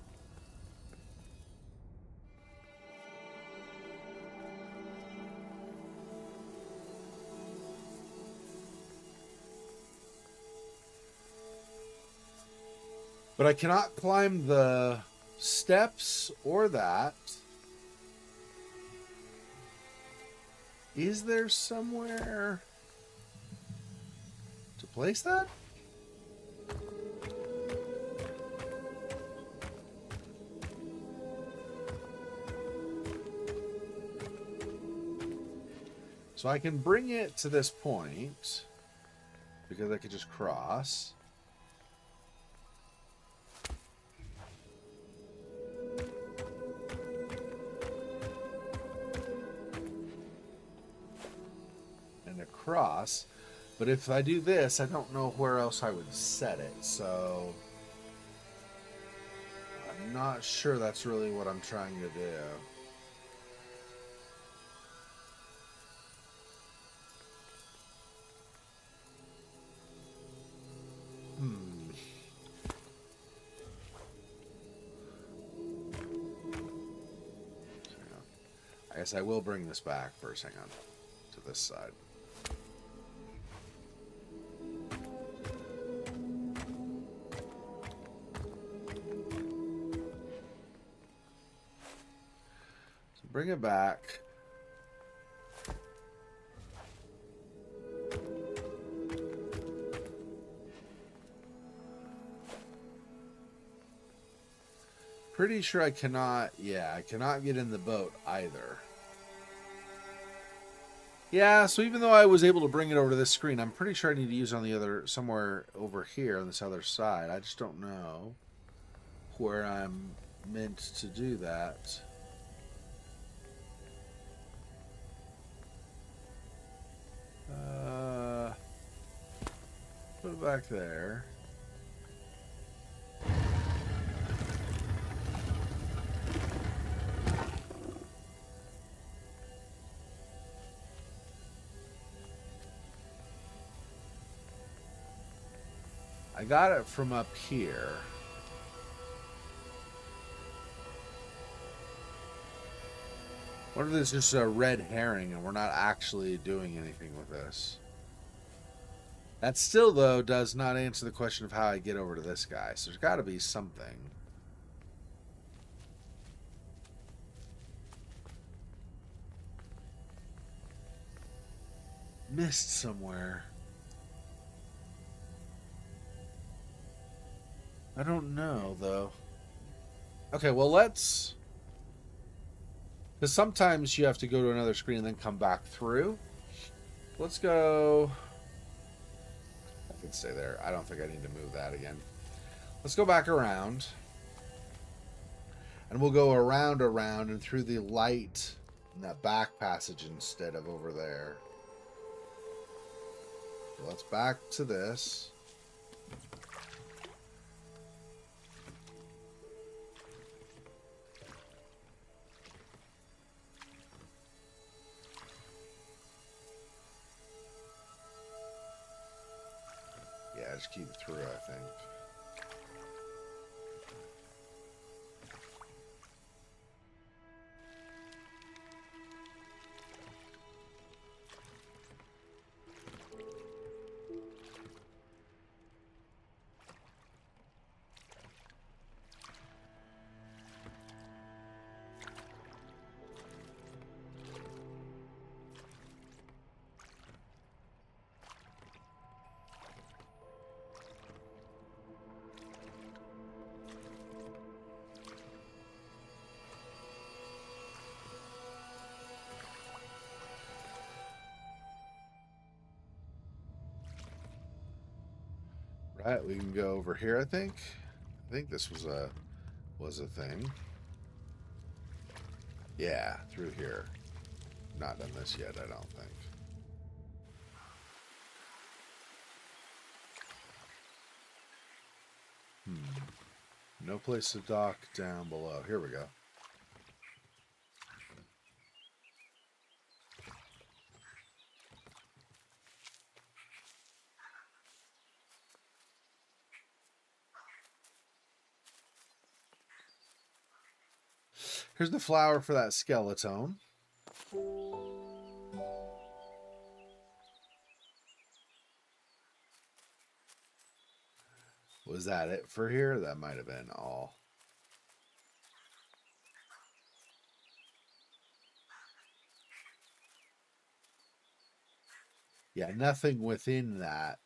A: But I cannot climb the steps or that. Is there somewhere to place that? So I can bring it to this point because I could just cross. Across, but if I do this, I don't know where else I would set it, so I'm not sure that's really what I'm trying to do. I guess I will bring this back first. Hang on, to this side. Bring it back. Pretty sure I cannot, yeah, I cannot get in the boat either. Yeah, so even though I was able to bring it over to this screen, I'm pretty sure I need to use it on the other, somewhere over here on this other side. I just don't know where I'm meant to do that. Put it back there. I got it from up here. What if this is just a red herring and we're not actually doing anything with this? That still, though, does not answer the question of how I get over to this guy. So there's got to be something. Missed somewhere. I don't know, though. Okay, well, let's... Because sometimes you have to go to another screen and then come back through. Let's go... I can stay there. I don't think I need to move that again. Let's go back around. And we'll go around and through the light in that back passage instead of over there. So let's back to this. Yeah, just keep it through, I think. Right, we can go over here, I think. I think this was a thing. Yeah, through here. Not done this yet, I don't think. No place to dock down below. Here we go. Here's the flower for that skeleton. Was that it for here? That might have been all. Yeah, nothing within that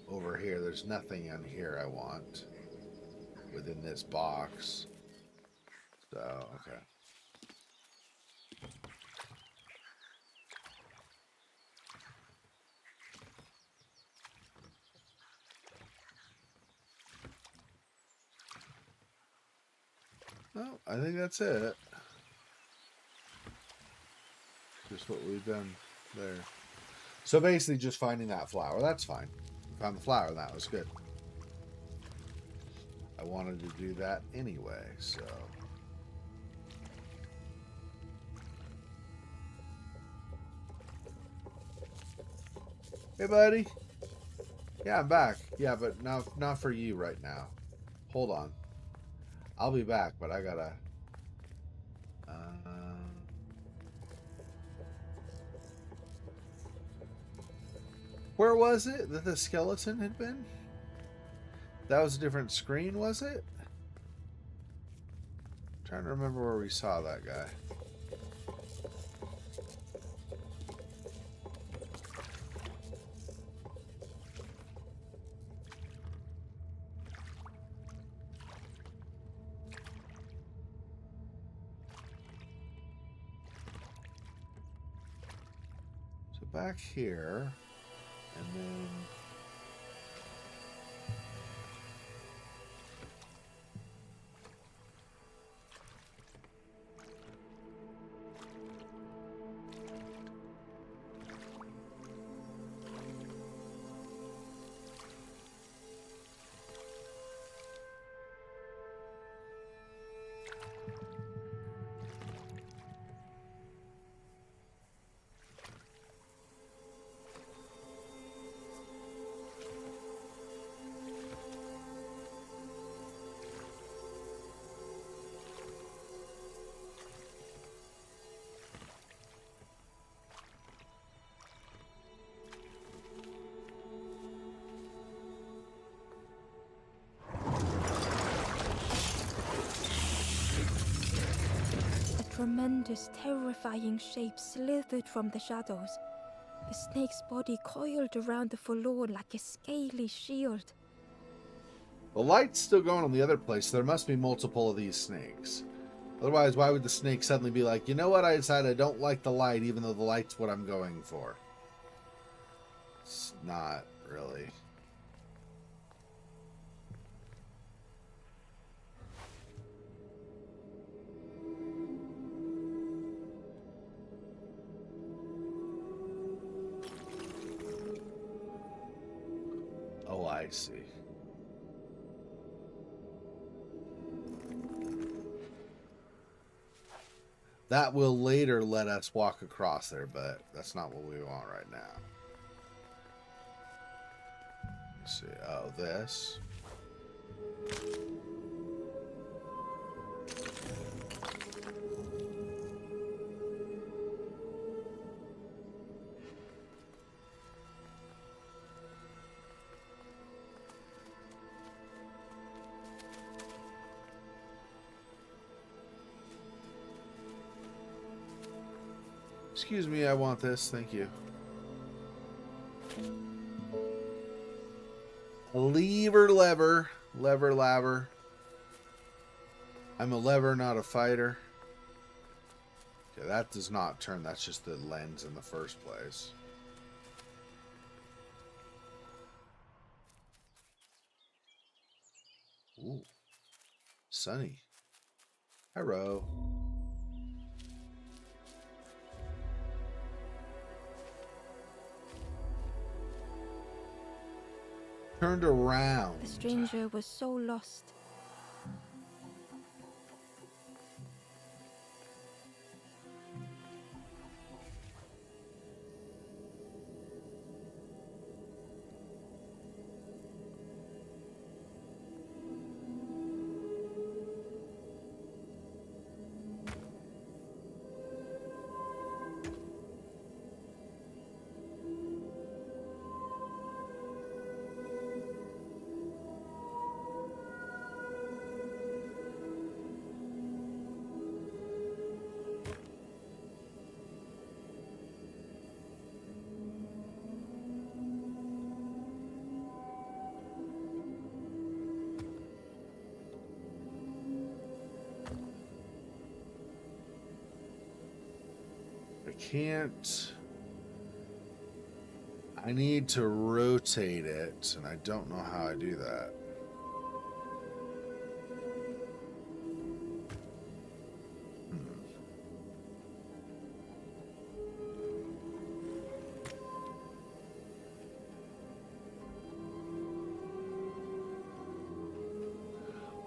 A: over here. There's nothing in here I want within this box. So, okay. Well, I think that's it. Just what we've done there. So basically just finding that flower. That's fine. Found the flower, and that was good. I wanted to do that anyway, so... Hey, buddy. Yeah, I'm back. Yeah, but not for you right now. Hold on. I'll be back, but I gotta... Where was it that the skeleton had been? That was a different screen, was it? I'm trying to remember where we saw that guy. So back here, and then...
B: Tremendous, terrifying shape slithered from the shadows. The snake's body coiled around the forlorn like a scaly shield.
A: The light's still going on the other place, so there must be multiple of these snakes. Otherwise, why would the snake suddenly be like, you know what, I decided I don't like the light, even though the light's what I'm going for? It's not really. Oh, I see. That will later let us walk across there, but that's not what we want right now. Let's see. Oh, this. Excuse me, I want this. Thank you. Lever, lever. Lever, laver. I'm a lever, not a fighter. Okay, that does not turn. That's just the lens in the first place. Ooh. Sunny. Hello. Turned around.
B: The stranger was so lost.
A: I can't. I need to rotate it, and I don't know how I do that.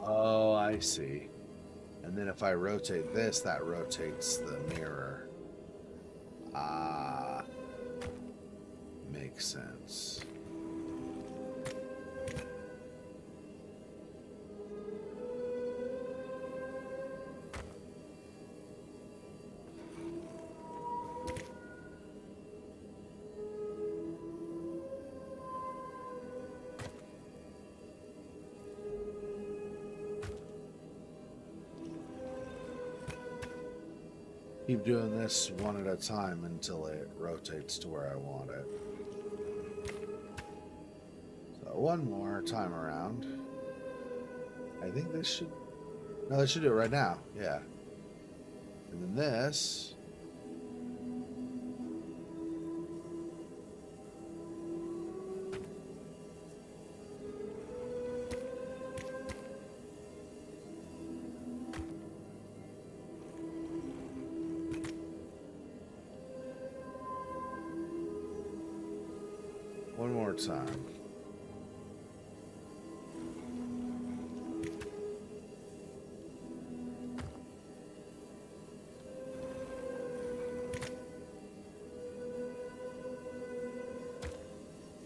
A: Oh, I see. And then if I rotate this, that rotates the mirror. Ah, makes sense. Keep doing this one at a time until it rotates to where I want it. So one more time around. I think this should... No, they should do it right now. Yeah. And then this... One more time.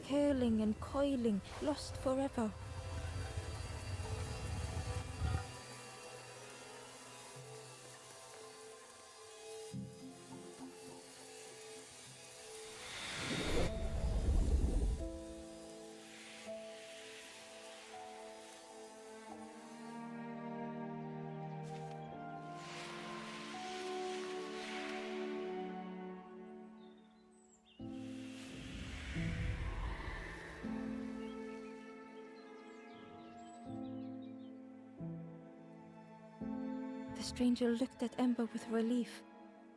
B: Curling and coiling, lost forever. The stranger looked at Ember with relief.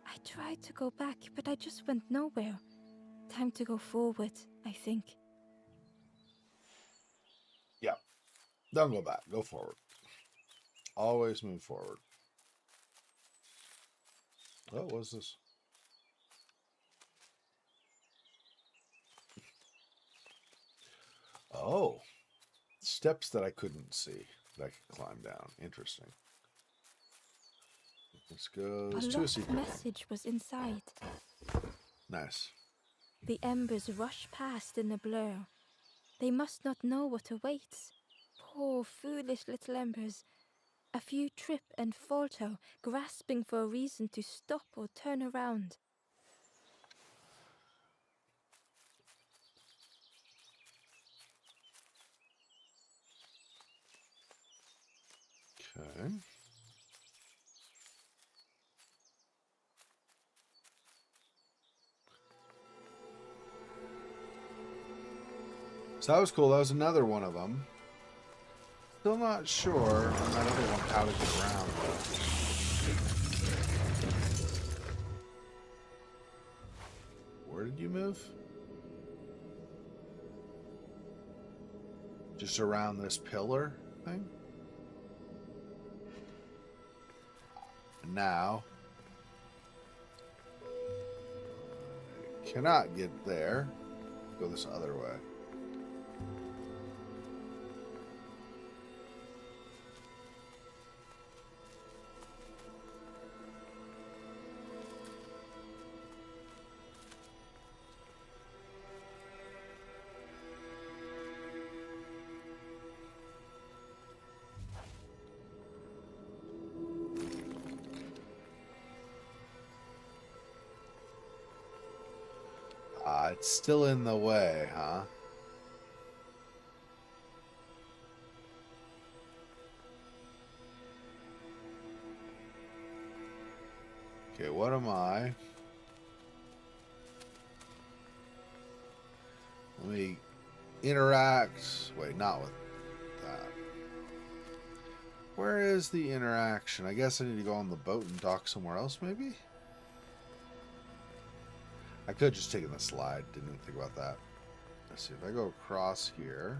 B: I tried to go back, but I just went nowhere. Time to go forward, I think.
A: Yeah. Don't go back. Go forward. Always move forward. Oh, what's this? Oh. Steps that I couldn't see that I could climb down. Interesting. This goes
B: A
A: to a
B: lost
A: secret.
B: message was inside.
A: Nice.
B: The embers rush past in a blur. They must not know what awaits. Poor, foolish little embers. A few trip and falter, grasping for a reason to stop or turn around.
A: Okay. So that was cool. That was another one of them. Still not sure on that other one how to get around, though. Where did you move? Just around this pillar thing? Now, I cannot get there. Go this other way. It's still in the way, huh? Okay, what am I? Let me interact. Wait, not with that. Where is the interaction? I guess I need to go on the boat and dock somewhere else, maybe? I could have just taken the slide. Didn't even think about that. Let's see. If I go across here.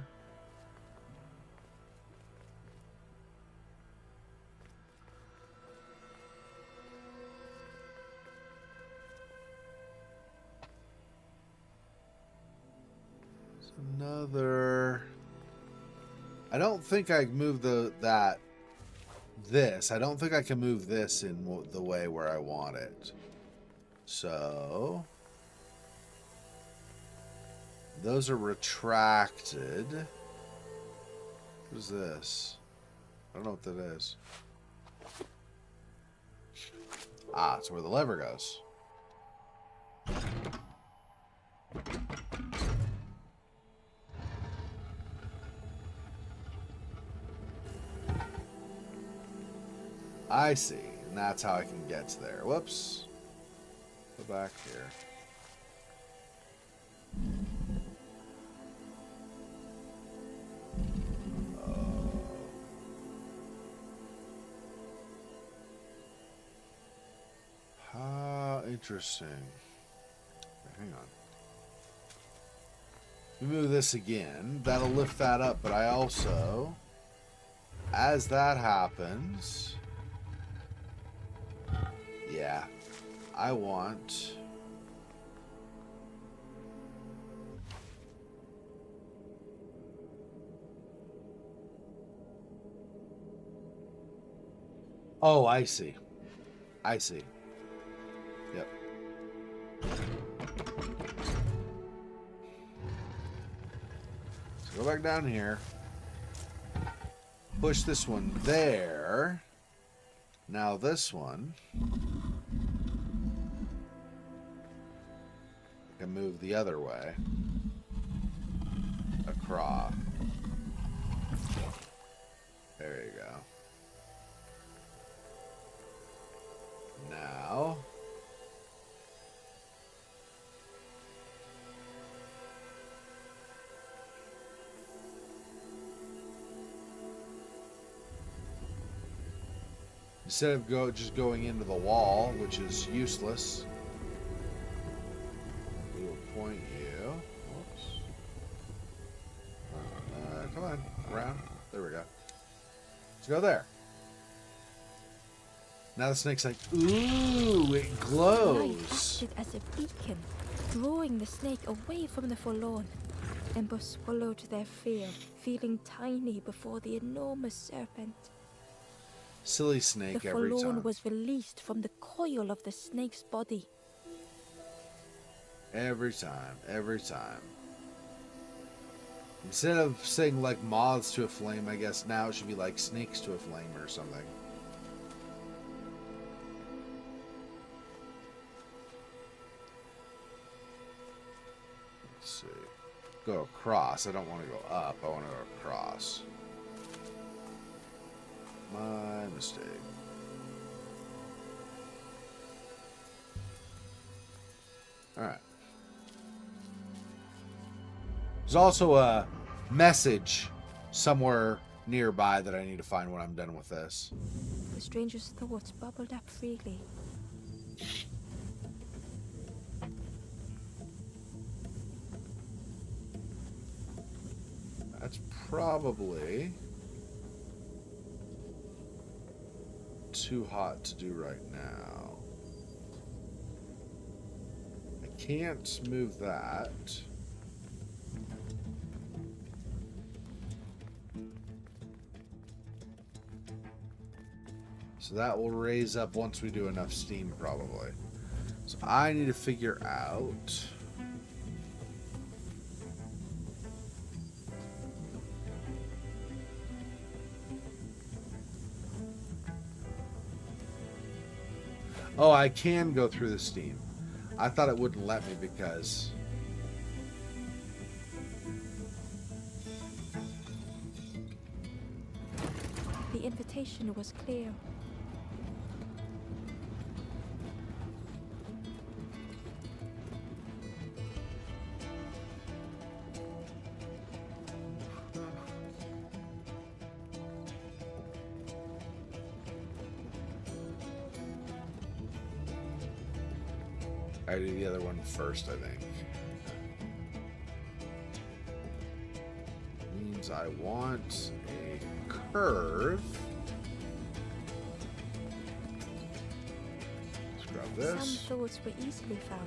A: There's another... I don't think I moved this. I don't think I can move this in the way where I want it. So... those are retracted. What is this? I don't know what that is. Ah, it's where the lever goes. I see. And that's how I can get to there. Whoops. Go back here. Interesting. Hang on. We move this again. That'll lift that up, but I also, as that happens, yeah, I want... Oh, I see. I see. Yep. So go back down here. Push this one there. Now this one. I can move the other way. Across. There you go. Now. Instead of just going into the wall, which is useless, we will point you. Whoops. Come on, around. There we go. Let's go there. Now the snake's like, ooh, it glows.
B: Light acted as a beacon, drawing the snake away from the forlorn. Ember swallowed their fear, feeling tiny before the enormous serpent.
A: Silly snake
B: the
A: every
B: forlorn
A: time.
B: was released from the coil of the snake's body.
A: Every time, every time. Instead of saying like moths to a flame, I guess now it should be like snakes to a flame or something. Let's see. Go across. I don't want to go up. I want to go across. My mistake. Alright. There's also a message somewhere nearby that I need to find when I'm done with this.
B: The stranger's thoughts bubbled up freely.
A: That's probably too hot to do right now. I can't move that. So that will raise up once we do enough steam, probably. So I need to figure out... Oh, I can go through the steam. I thought it wouldn't let me because
B: invitation was clear.
A: I do the other one first, I think. Means I want a curve. Let's grab this.
B: Some thoughts were easily found.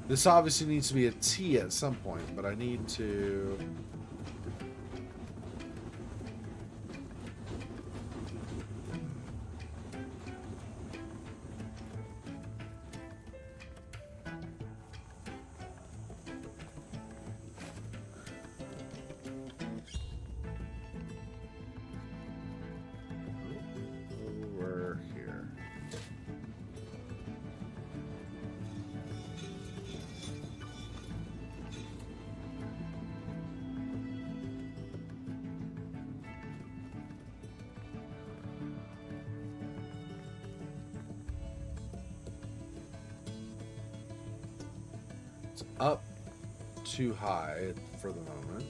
A: This obviously needs to be a T at some point, but I need to... Over here. It's up too high for the moment.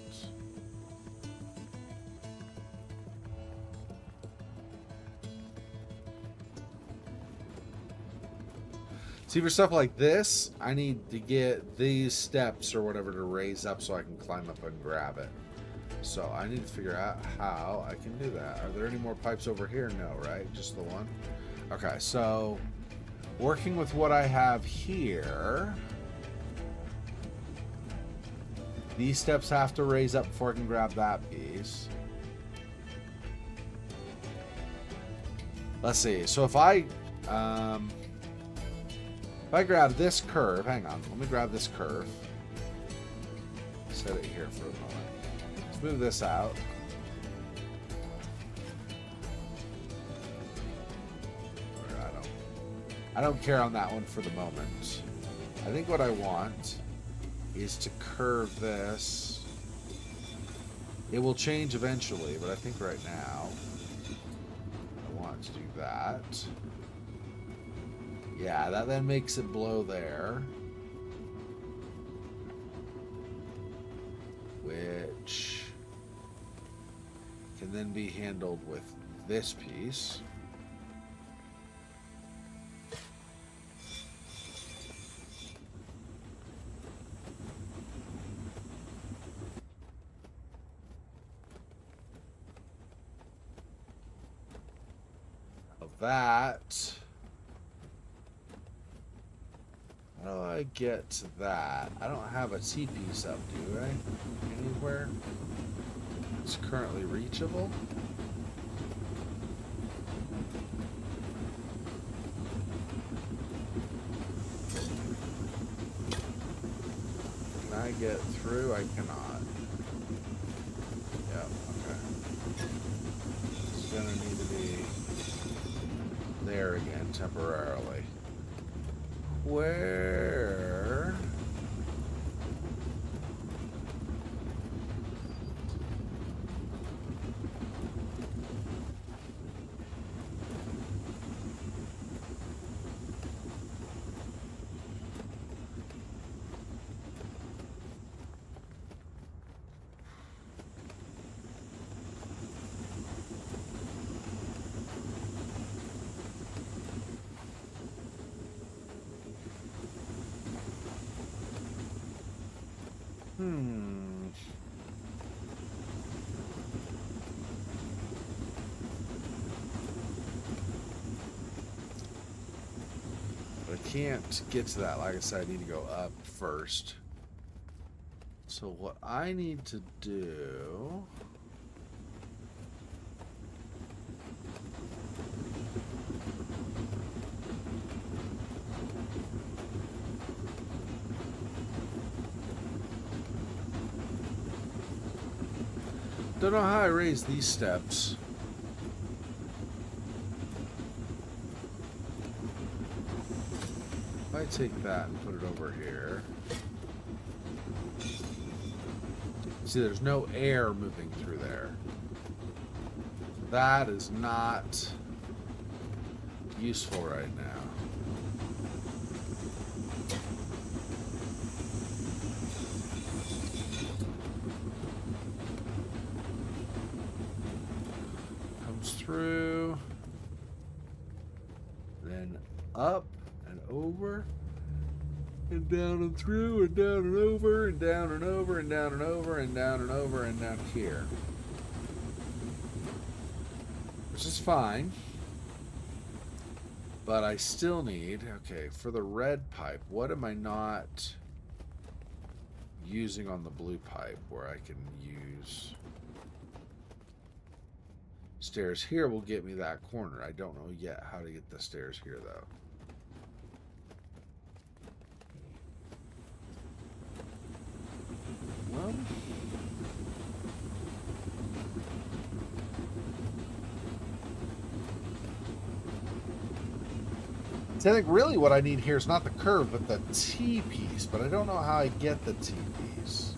A: See, for stuff like this, I need to get these steps or whatever to raise up so I can climb up and grab it. So I need to figure out how I can do that. Are there any more pipes over here? No, right? Just the one? Okay, so working with what I have here, these steps have to raise up before I can grab that piece. Let's see. So if I grab this curve, hang on, let me grab this curve. Set it here for a moment. Let's move this out. I don't care on that one for the moment. I think what I want is to curve this. It will change eventually, but I think right now I want to do that. Yeah, that then makes it blow there. Which can then be handled with this piece. Of that. How do I get to that? I don't have a T-piece up, do I? Anywhere? It's currently reachable? Can I get through? I cannot. Yep, okay. It's gonna need to be there again temporarily. Where? But I can't get to that. Like I said, I need to go up first. So what I need to do... Don't know how I raise these steps. I take that and put it over here. See, there's no air moving through there. That is not useful right now. Comes through, then up and over, and down and through, and down and over, and down and over, and down and over, and down and over, and down here. Which is fine. But I still need, okay, for the red pipe, what am I not using on the blue pipe where I can use... Stairs here will get me that corner. I don't know yet how to get the stairs here, though. Well... I think really what I need here is not the curve, but the T-piece. But I don't know how I get the T-piece.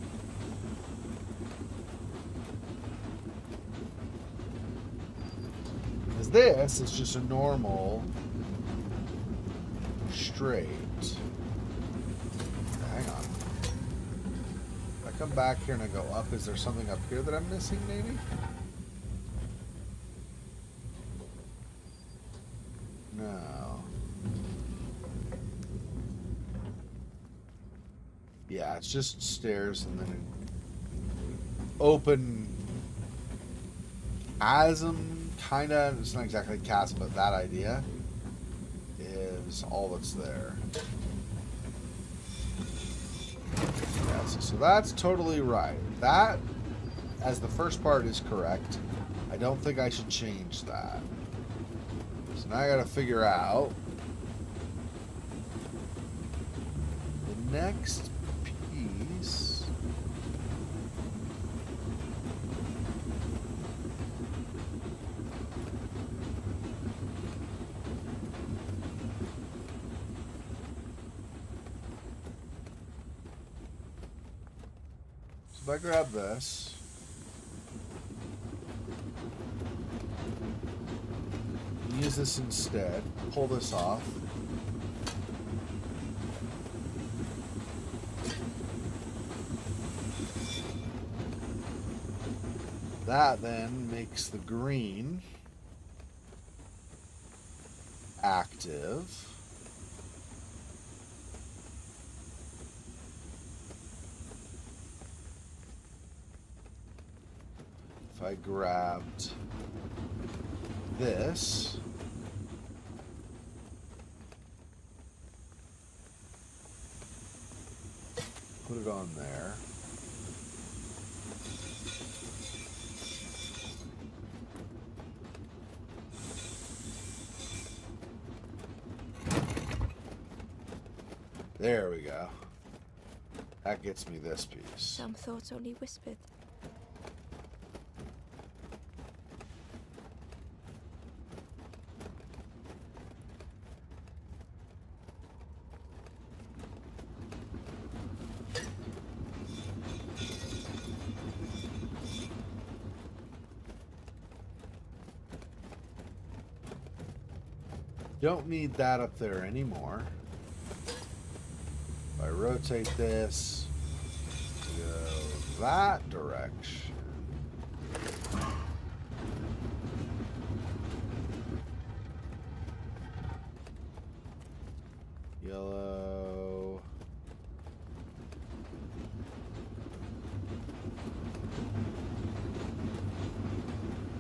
A: Because this is just a normal straight. Hang on. If I come back here and I go up, is there something up here that I'm missing, maybe? No. Yeah, it's just stairs and then an open chasm, kind of. It's not exactly a chasm, but that idea is all that's there. Yeah, so that's totally right. That, as the first part is correct, I don't think I should change that. So now I gotta figure out the next piece. So if I grab this, use this instead, pull this off. That then makes the green active. If I grabbed this, put it on there. There we go. That gets me this piece.
B: Some thoughts only whispered.
A: Don't need that up there anymore. If I rotate this to go that direction, yellow,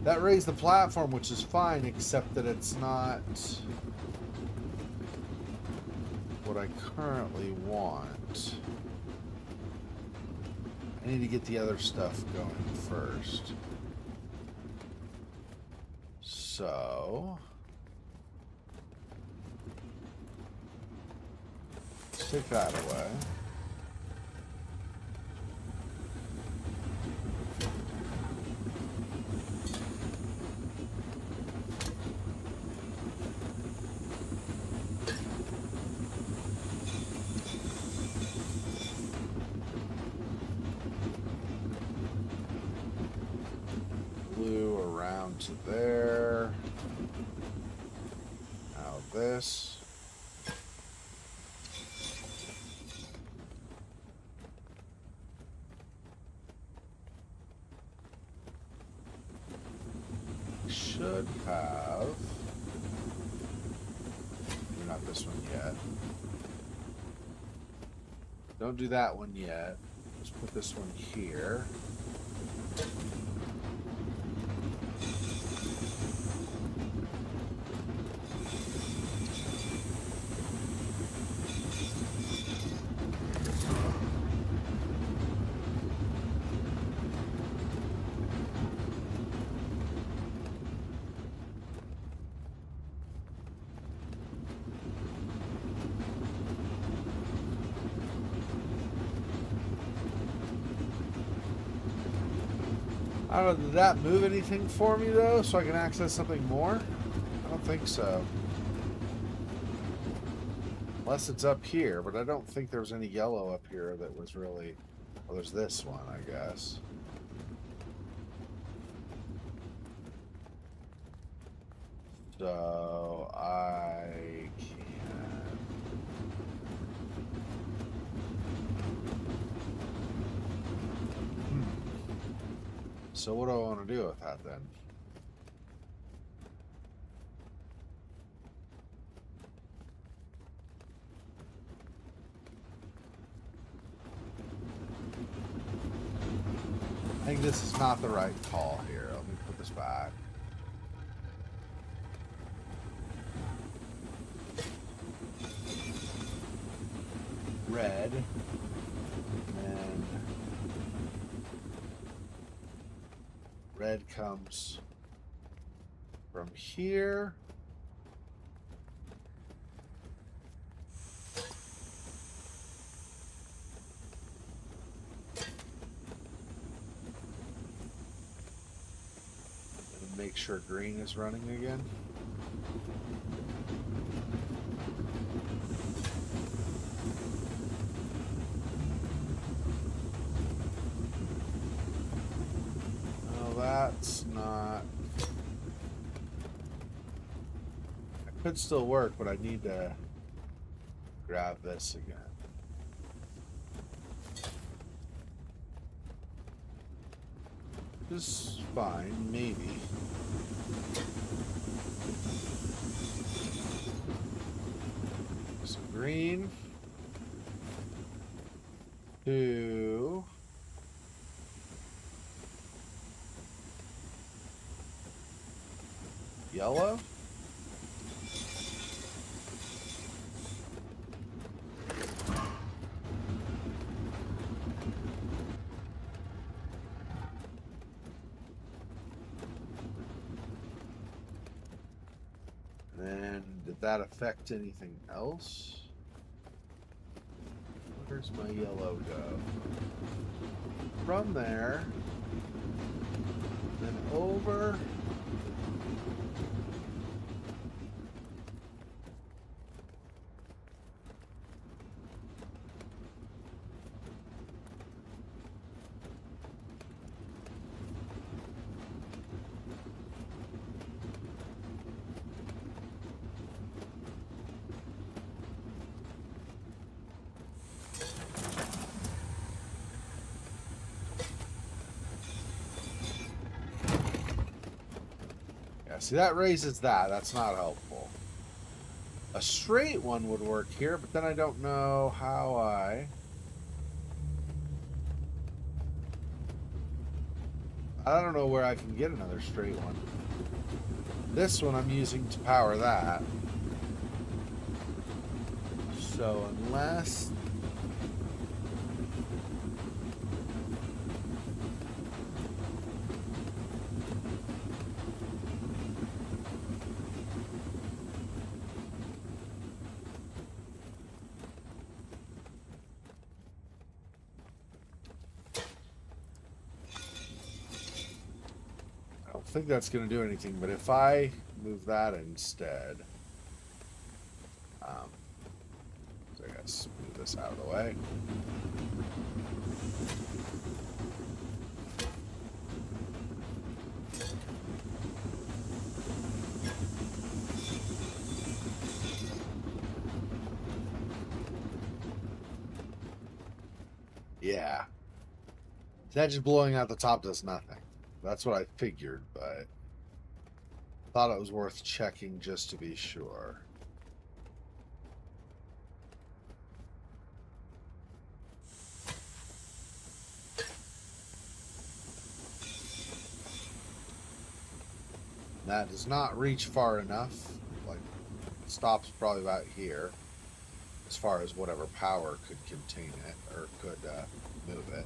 A: that raised the platform, which is fine, except that it's not what I currently want. I need to get the other stuff going first. So let's take that away. around to there. Now this. Should have. Not this one yet. Don't do that one yet. Let's put this one here. I don't know, did that move anything for me though, so I can access something more? I don't think so. Unless it's up here, but I don't think there was any yellow up here that was really... Well, there's this one, I guess. So, I can... So what do I want to do with that then? I think this is not the right call here. Let me put this back. Red. And red comes from here. And make sure green is running again. That's not... It could still work, but I need to grab this again. This is fine, maybe. Some green. 2. Yellow. And did that affect anything else? Where's my yellow go? From there, then over. See, that raises that. That's not helpful. A straight one would work here, but then I don't know how I don't know where I can get another straight one. This one I'm using to power that. So unless... I think that's going to do anything, but if I move that instead, so I guess move this out of the way. That just blowing out the top does nothing. That's what I figured, but thought it was worth checking just to be sure. That does not reach far enough. Like, it stops probably about here, as far as whatever power could contain it or could move it.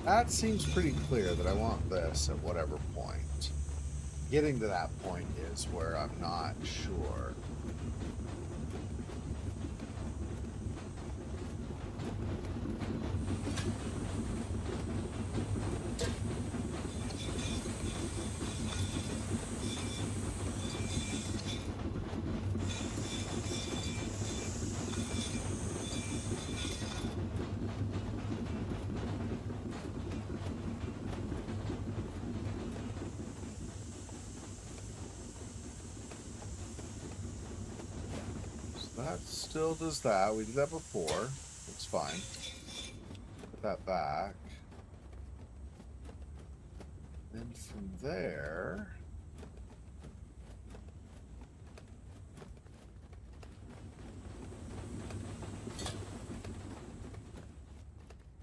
A: That seems pretty clear that I want this at whatever point. Getting to that point is where I'm not sure. That still does that. We did that before. It's fine. Put that back. Then from there...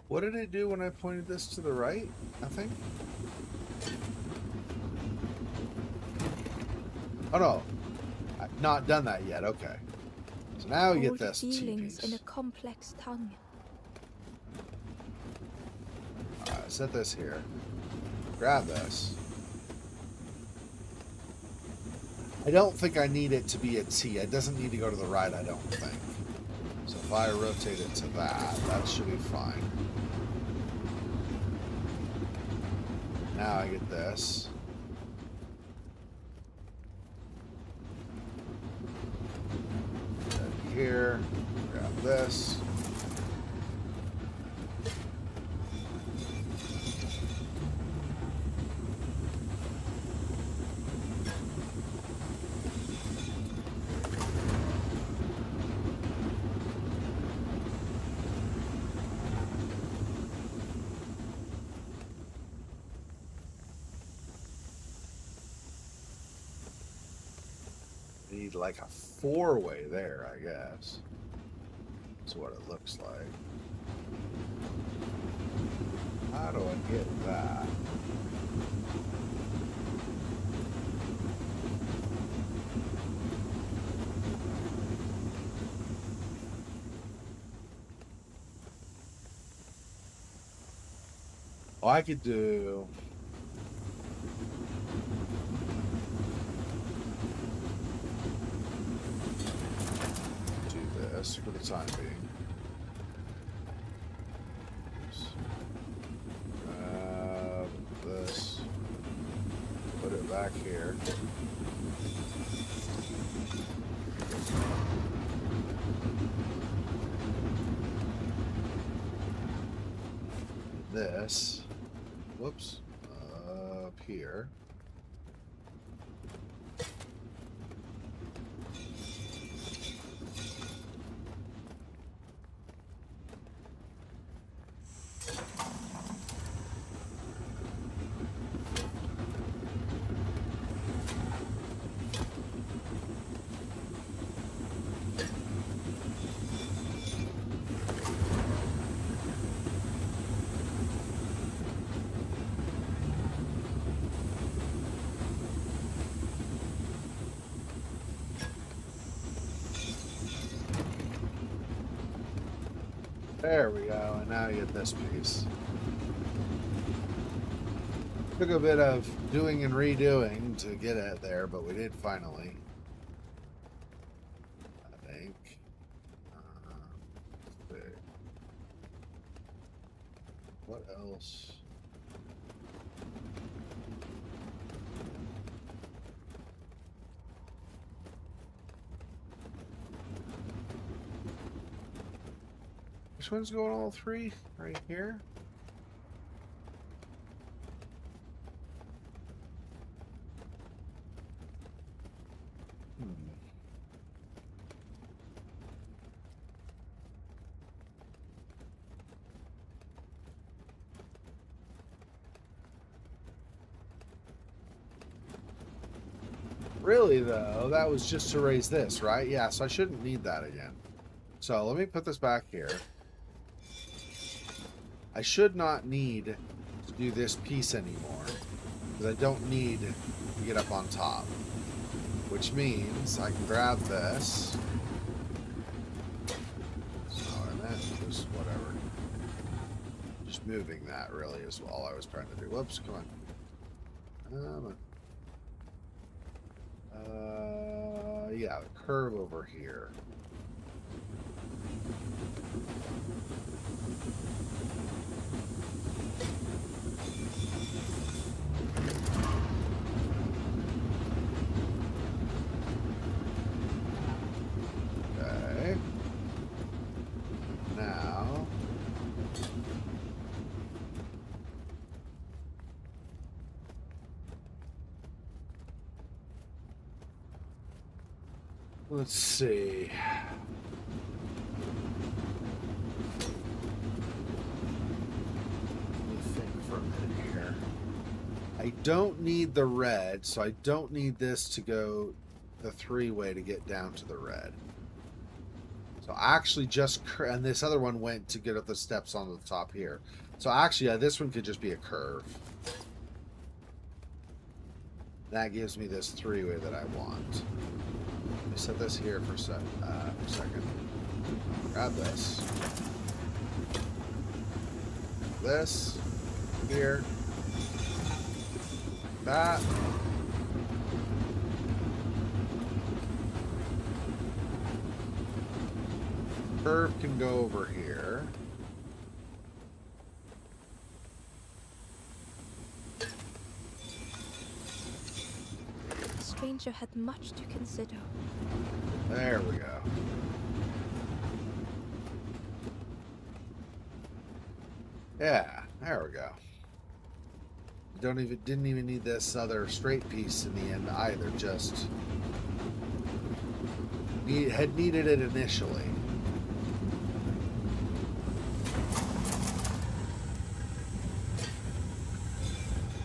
A: What did it do when I pointed this to the right? Nothing? Oh no. I've not done that yet. Okay. So now we get this
B: feelings
A: T-piece.
B: in a complex tongue.
A: Set this here. Grab this. I don't think I need it to be a T. It doesn't need to go to the right, I don't think. So if I rotate it to that, that should be fine. Now I get this. Here, grab this. Need like a four-way there, I guess. That's what it looks like. How do I get that? Oh, I could do... for the time being. Grab this, put it back here. This, whoops, up here. There we go, and now you get this piece. Took a bit of doing and redoing to get it there, but we did finally. I think. Let's see. What else? Which one's going all three? Right here? Really, though, that was just to raise this, right? Yeah, so I shouldn't need that again. So let me put this back here. I should not need to do this piece anymore, because I don't need to get up on top. Which means I can grab this. So I meant just whatever. Just moving that really is all I was trying to do. Whoops, come on. Yeah, the curve over here. Okay. Now. Let's see. Let me think for a minute here. I don't need the red, so I don't need this to go the three-way to get down to the red. So I actually just, and this other one went to get up the steps on the top here. So actually, yeah, this one could just be a curve. That gives me this three-way that I want. Let me set this here for a second. Grab this. This. Here. That. Curve can go over here.
B: The stranger had much to consider.
A: There we go. Yeah, there we go. Didn't even need this other straight piece in the end either. Just had needed it initially.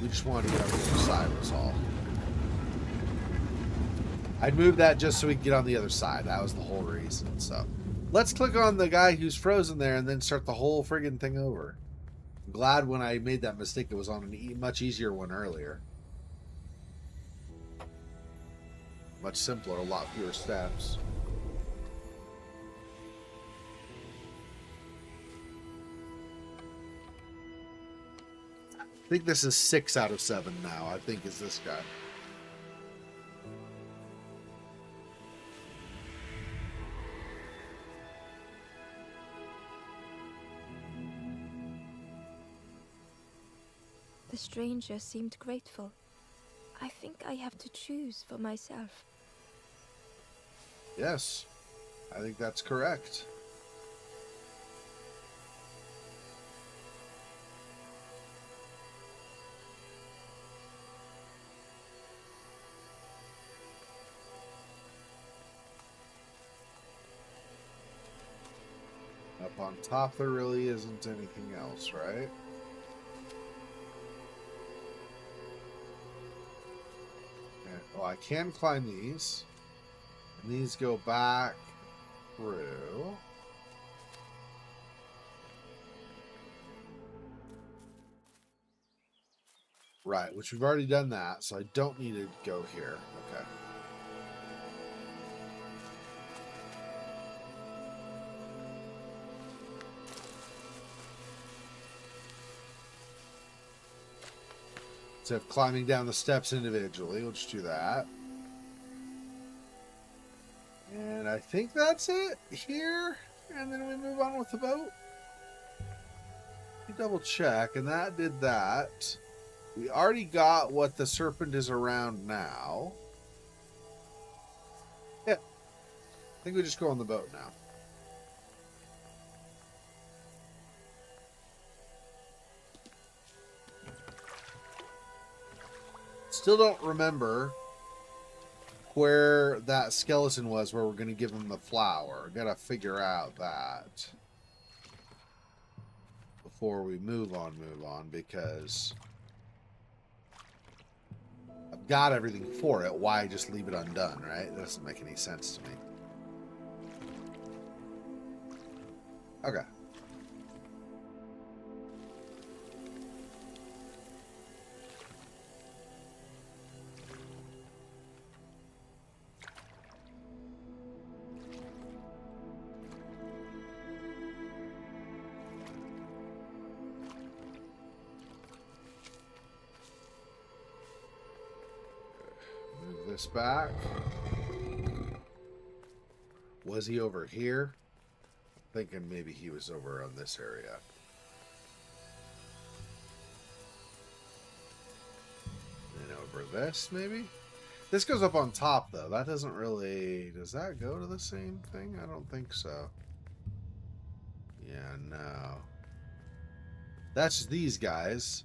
A: We just wanted to get on the other side was all. I'd move that just so we could get on the other side. That was the whole reason. So let's click on the guy who's frozen there and then start the whole friggin' thing over. I'm glad when I made that mistake it was on a much easier one earlier. Much simpler, a lot fewer steps. I think this is 6 out of 7 now. I think is this guy.
B: The stranger seemed grateful. I think I have to choose for myself.
A: Yes, I think that's correct. Up on top there really isn't anything else, right? Okay. Well, I can climb these. And these go back through. Right, which we've already done that, so I don't need to go here. Okay. Instead of climbing down the steps individually, we'll just do that. And I think that's it here. And then we move on with the boat. We double check, and that did that. We already got what the serpent is around now. Yeah. I think we just go on the boat now. Still don't remember where that skeleton was where we're going to give him the flower. Gotta figure out that before we move on, because I've got everything for it, why just leave it undone, right? That doesn't make any sense to me. Okay. Move this back. Was he over here? Thinking maybe he was over on this area. And over this, maybe? This goes up on top, though. That doesn't really... Does that go to the same thing? I don't think so. Yeah, no. That's these guys,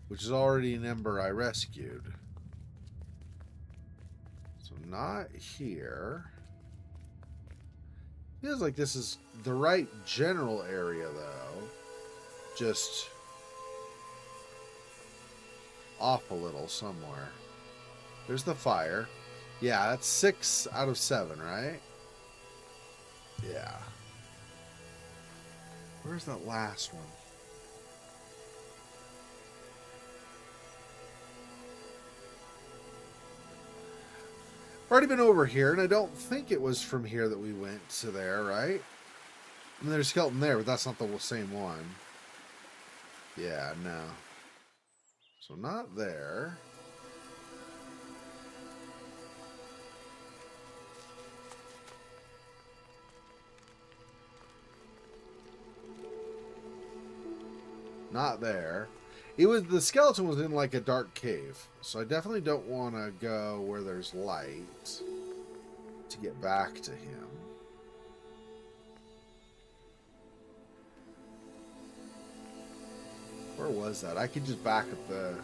A: which is already an ember I rescued. So not here. Feels like this is the right general area, though. Just off a little somewhere. There's the fire. Yeah, that's 6 out of 7, right? Yeah. Where's that last one? I've already been over here, and I don't think it was from here that we went to there, right? I mean, there's a skeleton there, but that's not the same one. Yeah, no. So not there. Not there. It was, the skeleton was in like a dark cave, so I definitely don't want to go where there's light to get back to him. Where was that? I could just back up the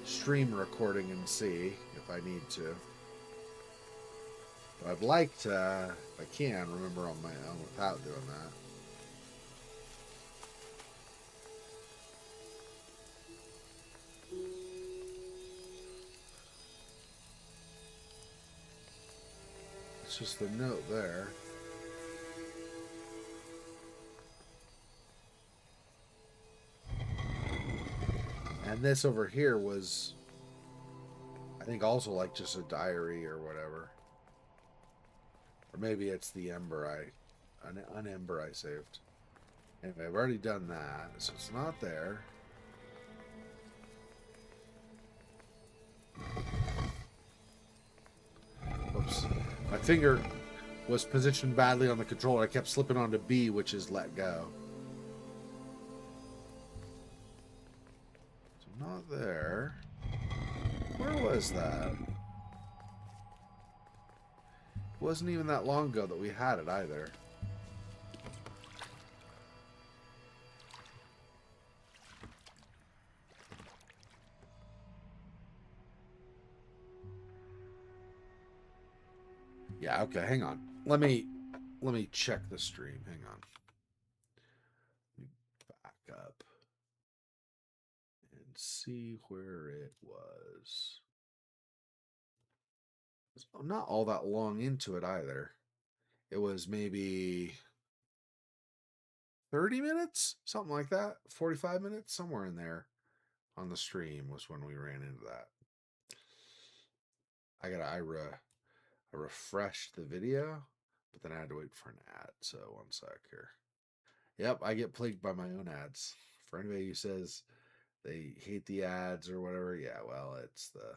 A: stream recording and see if I need to. But I'd like to, if I can, remember on my own without doing that. It's just the note there. And this over here was, I think, also like just a diary or whatever. Or maybe it's the ember an ember I saved. Anyway, I've already done that, so it's not there. Oops. My finger was positioned badly on the controller. I kept slipping onto B, which is let go. So not there. Where was that? It wasn't even that long ago that we had it either. Yeah, okay, hang on. Let me check the stream. Hang on. Let me back up and see where it was. It's not all that long into it either. It was maybe 30 minutes, something like that. 45 minutes, somewhere in there on the stream was when we ran into that. I refreshed the video, but then I had to wait for an ad. So one sec here. Yep, I get plagued by my own ads. For anybody who says they hate the ads or whatever, yeah, well, it's the...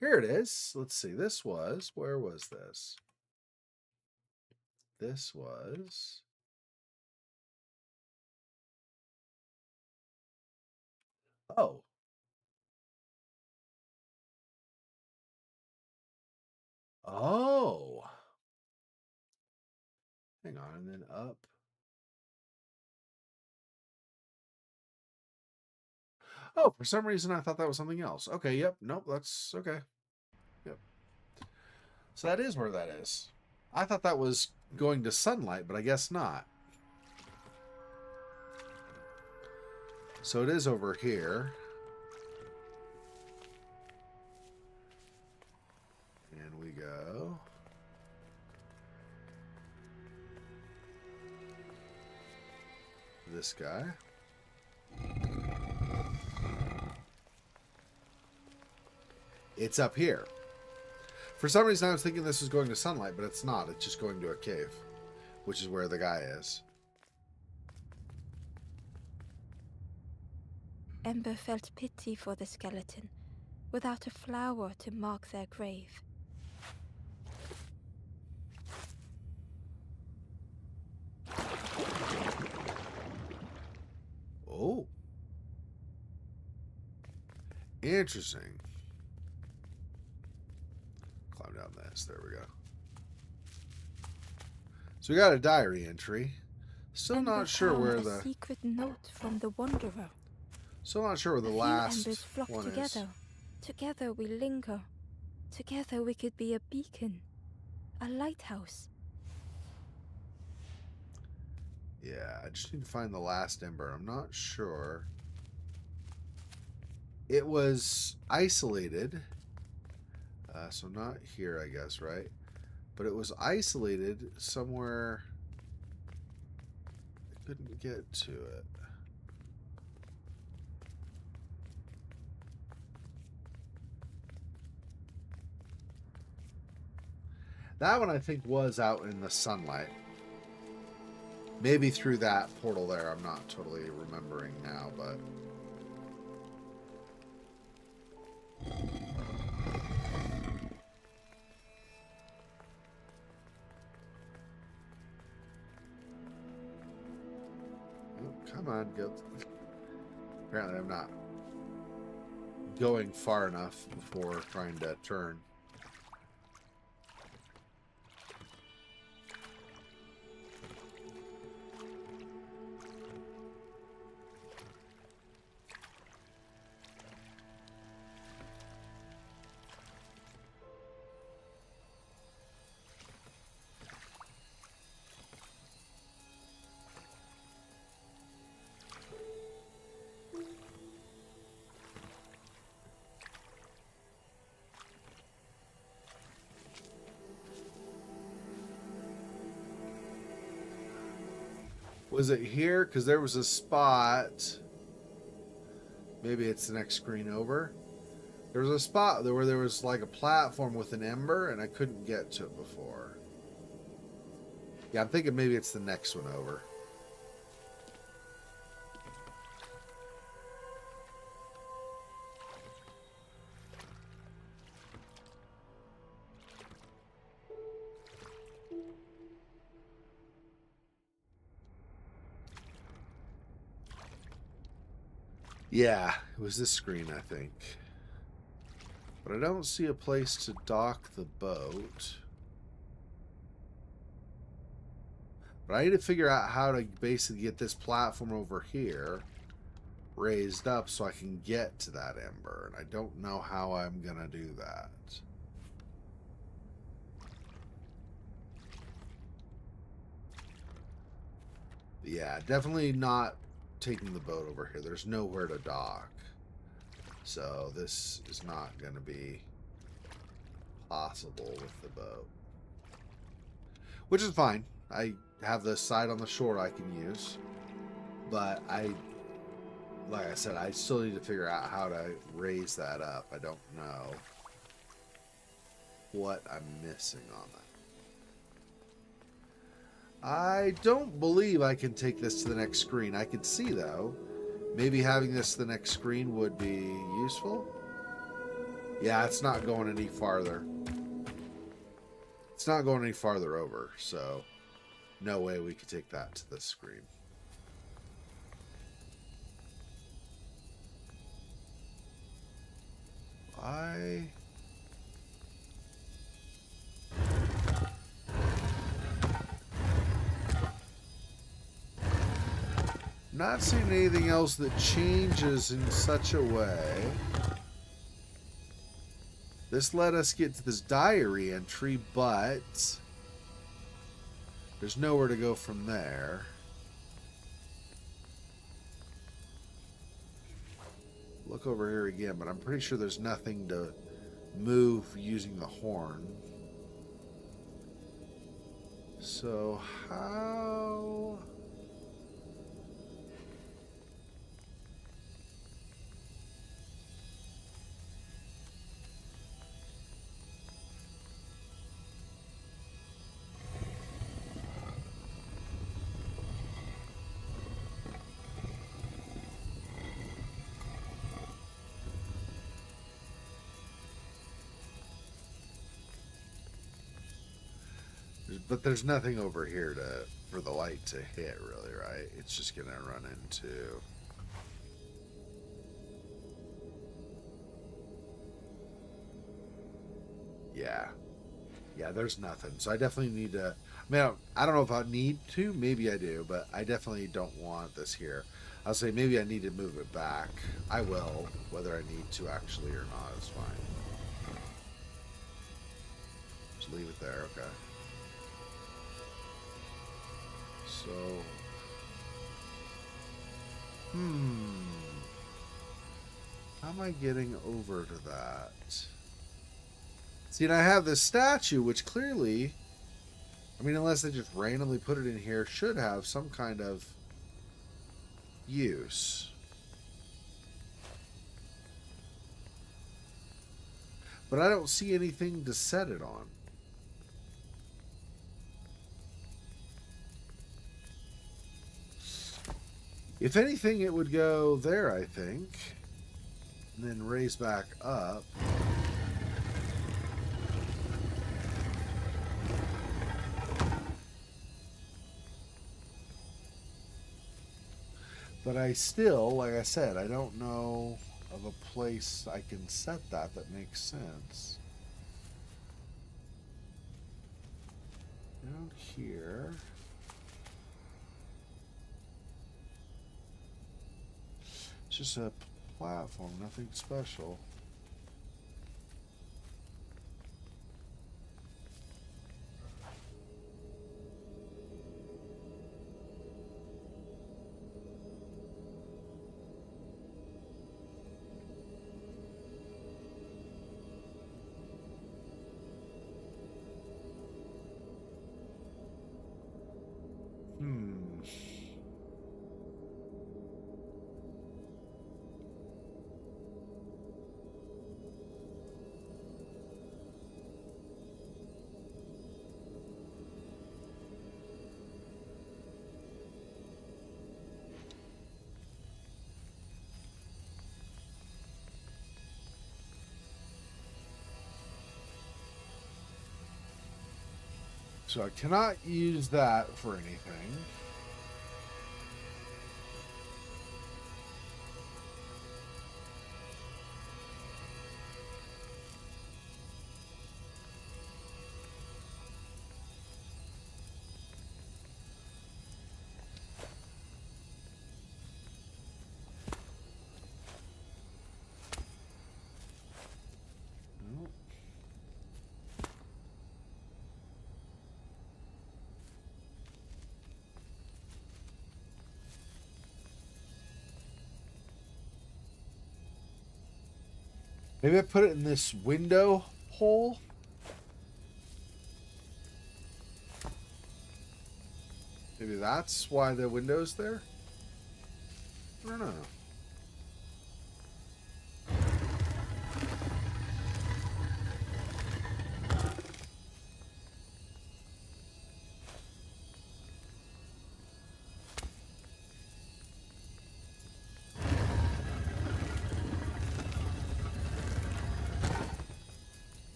A: Here it is. Let's see. This was... Where was this? This was... Oh. Oh. Hang on, and then up. Oh, for some reason I thought that was something else. Okay, yep. Nope, that's okay. Yep. So that is where that is. I thought that was going to sunlight, but I guess not. So it is over here. we go. This guy. It's up here. For some reason, I was thinking this was going to sunlight, but it's not. It's just going to a cave, which is where the guy is.
B: Ember felt pity for the skeleton, without a flower to mark their grave.
A: Oh. Interesting. Climb down this. There we go. So we got a diary entry. Still
B: Ember
A: not sure
B: found
A: where
B: a
A: the...
B: secret note from the Wanderer.
A: Still not sure where the
B: A few
A: last
B: embers flock
A: one is.
B: together. Together we linger. Together we could be a beacon. A lighthouse.
A: Yeah, I just need to find the last ember. I'm not sure. It was isolated. So not here, I guess, right? But it was isolated somewhere. I couldn't get to it. That one, I think, was out in the sunlight. Maybe through that portal there. I'm not totally remembering now, but... Oh, come on, go. Apparently I'm not going far enough before trying to turn. Was it here? Because there was a spot. Maybe it's the next screen over. There was a spot there where there was like a platform with an ember, and I couldn't get to it before. Yeah, I'm thinking maybe it's the next one over. Yeah, it was this screen, I think. But I don't see a place to dock the boat. But I need to figure out how to basically get this platform over here raised up so I can get to that ember. And I don't know how I'm going to do that. Yeah, definitely not taking the boat over here. There's nowhere to dock. So this is not going to be possible with the boat. Which is fine. I have the side on the shore I can use. But like I said, I still need to figure out how to raise that up. I don't know what I'm missing on that. I don't believe I can take this to the next screen. I could see, though, maybe having this to the next screen would be useful. Yeah, it's not going any farther. It's not going any farther over, so no way we could take that to the screen. Not seeing anything else that changes in such a way. This let us get to this diary entry, but there's nowhere to go from there. Look over here again, but I'm pretty sure there's nothing to move using the horn. So how... But there's nothing over here for the light to hit, really, right? It's just gonna run into... Yeah. Yeah, there's nothing. So I definitely need to... I mean, I don't know if I need to. Maybe I do, but I definitely don't want this here. I'll say maybe I need to move it back. I will, whether I need to actually or not. It's fine. Just leave it there, okay. So... How am I getting over to that? See, and I have this statue, which clearly... I mean, unless they just randomly put it in here, should have some kind of use. But I don't see anything to set it on. If anything, it would go there, I think. And then raise back up. But I still, like I said, I don't know of a place I can set that makes sense. Down here. It's just a platform, nothing special. So I cannot use that for anything. Nope. Maybe I put it in this window hole. Maybe that's why the window's there. I don't know.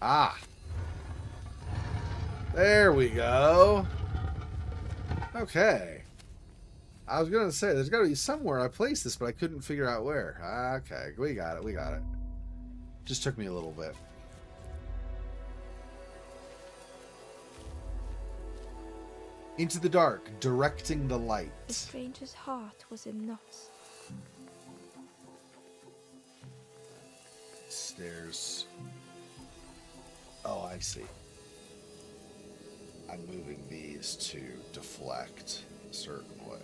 A: Ah. There we go. Okay. I was going to say, there's got to be somewhere I placed this, but I couldn't figure out where. Okay, we got it, we got it. Just took me a little bit. Into the dark, directing the light.
B: The stranger's heart was in knots.
A: Stairs. Oh, I see. I'm moving these to deflect a certain way.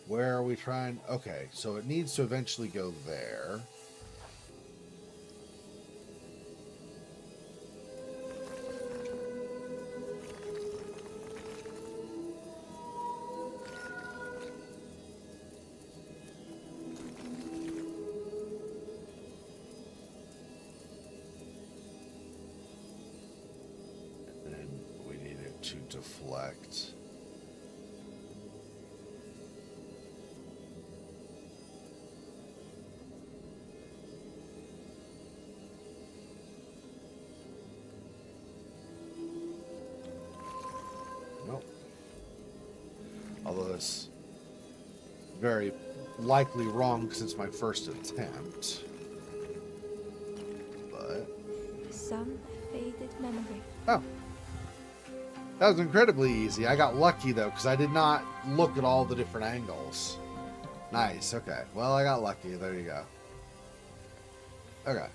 A: Where are we trying? Okay, so it needs to eventually go there. To deflect. Nope. Although it's very likely wrong because it's my first attempt. But
B: Some faded memory.
A: oh. That was incredibly easy. I got lucky, though, because I did not look at all the different angles. Nice. Okay. Well, I got lucky. There you go. Okay.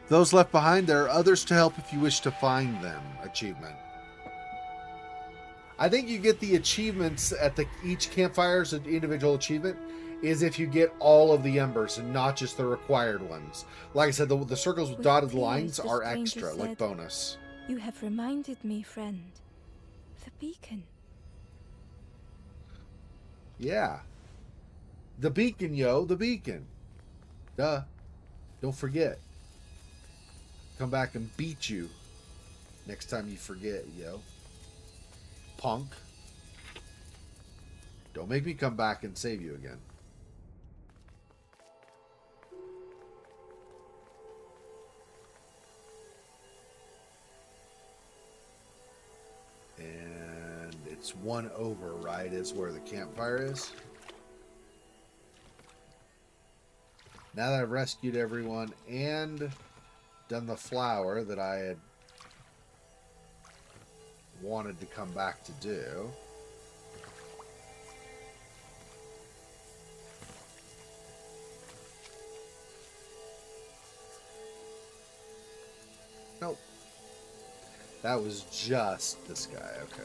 A: Those left behind, there are others to help if you wish to find them. Achievement. I think you get the achievements at each campfire's an individual achievement is if you get all of the embers and not just the required ones. Like I said, the circles with dotted lines are extra, like bonus.
B: You have reminded me, friend. The beacon.
A: Yeah. The beacon, yo. The beacon. Duh. Don't forget. Come back and beat you next time you forget, yo. Punk. Don't make me come back and save you again. And it's one over, right? Is where the campfire is. Now that I've rescued everyone and done the flower that I had wanted to come back to do. Nope. That was just this guy. Okay.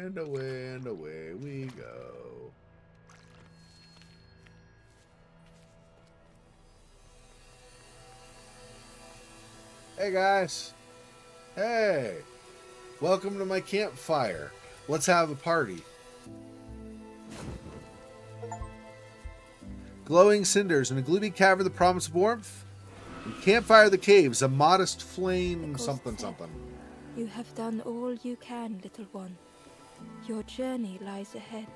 A: And away and away we go. Hey guys. Hey. Welcome to my campfire. Let's have a party. Glowing cinders in a gloomy cavern, the promise of warmth. And campfire the caves, a modest flame, something, something.
B: You have done all you can, little one. Your journey lies ahead.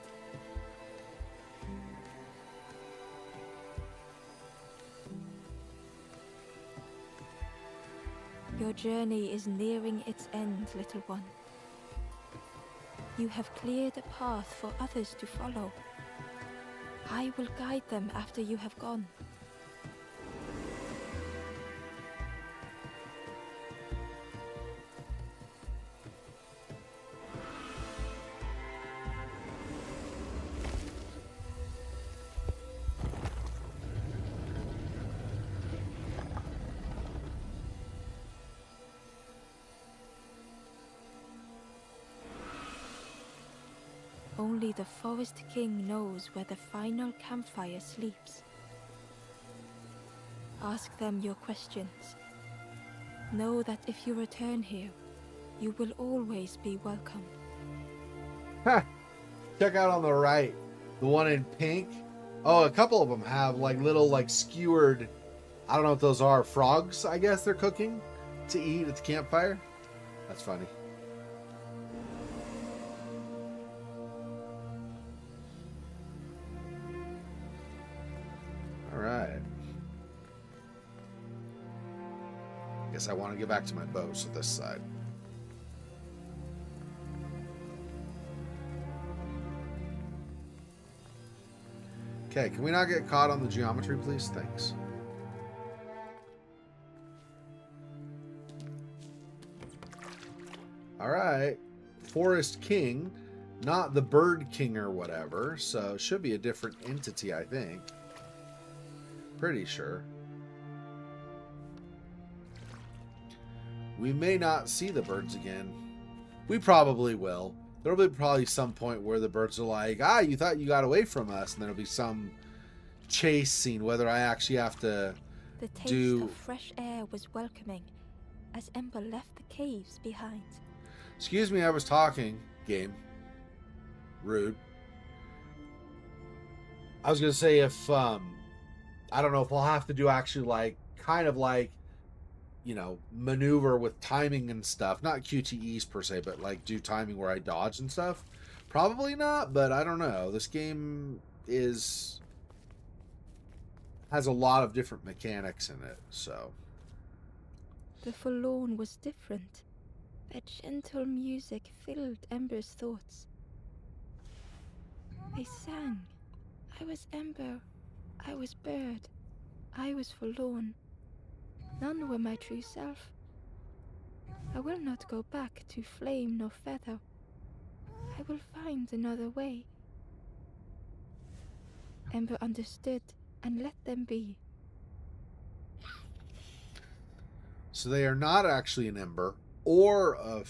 B: Your journey is nearing its end, little one. You have cleared a path for others to follow. I will guide them after you have gone. Only the Forest King knows where the final campfire sleeps. Ask them your questions. Know that if you return here, you will always be welcome.
A: Ha! Check out on the right, the one in pink. Oh, a couple of them have like little like skewered, I don't know what those are, frogs, I guess they're cooking to eat at the campfire. That's funny. All right. Guess I want to get back to my boat, so this side. Okay, can we not get caught on the geometry, please? Thanks. All right. Forest King, not the Bird King or whatever, so it should be a different entity, I think. Pretty sure. We may not see the birds again. We probably will. There'll be probably some point where the birds are like, ah, you thought you got away from us, and there'll be some chase scene, whether I actually have to
B: The taste of fresh air was welcoming as Ember left the caves behind.
A: Excuse me, I was talking. Game. Rude. I was going to say if, I don't know if I'll have to do actually like, kind of like, you know, maneuver with timing and stuff. Not QTEs per se, but like do timing where I dodge and stuff. Probably not, but I don't know. This game has a lot of different mechanics in it, so.
B: The forlorn was different. Their gentle music filled Ember's thoughts. They sang. I was Ember. I was bird. I was forlorn. None were my true self. I will not go back to flame nor feather. I will find another way. Ember understood and let them be.
A: So they are not actually an ember or a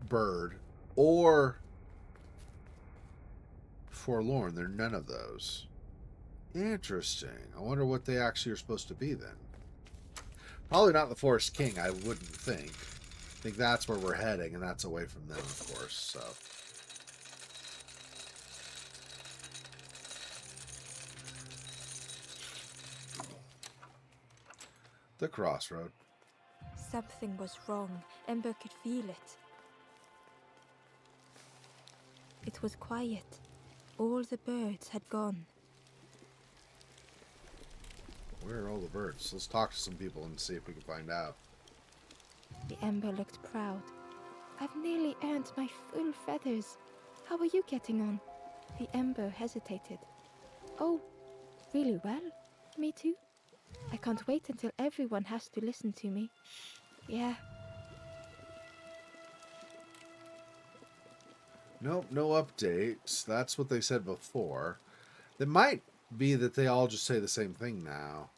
A: bird or forlorn. They're none of those. Interesting. I wonder what they actually are supposed to be then. Probably not the Forest King, I wouldn't think. I think that's where we're heading, and that's away from them, of course, so. The crossroad.
B: Something was wrong. Ember could feel it. It was quiet. All the birds had gone.
A: Where are all the birds? Let's talk to some people and see if we can find out.
B: The Ember looked proud. I've nearly earned my full feathers. How are you getting on? The Ember hesitated. Oh, really well? Me too? I can't wait until everyone has to listen to me. Yeah.
A: Nope, no updates. That's what they said before. It might be that they all just say the same thing now.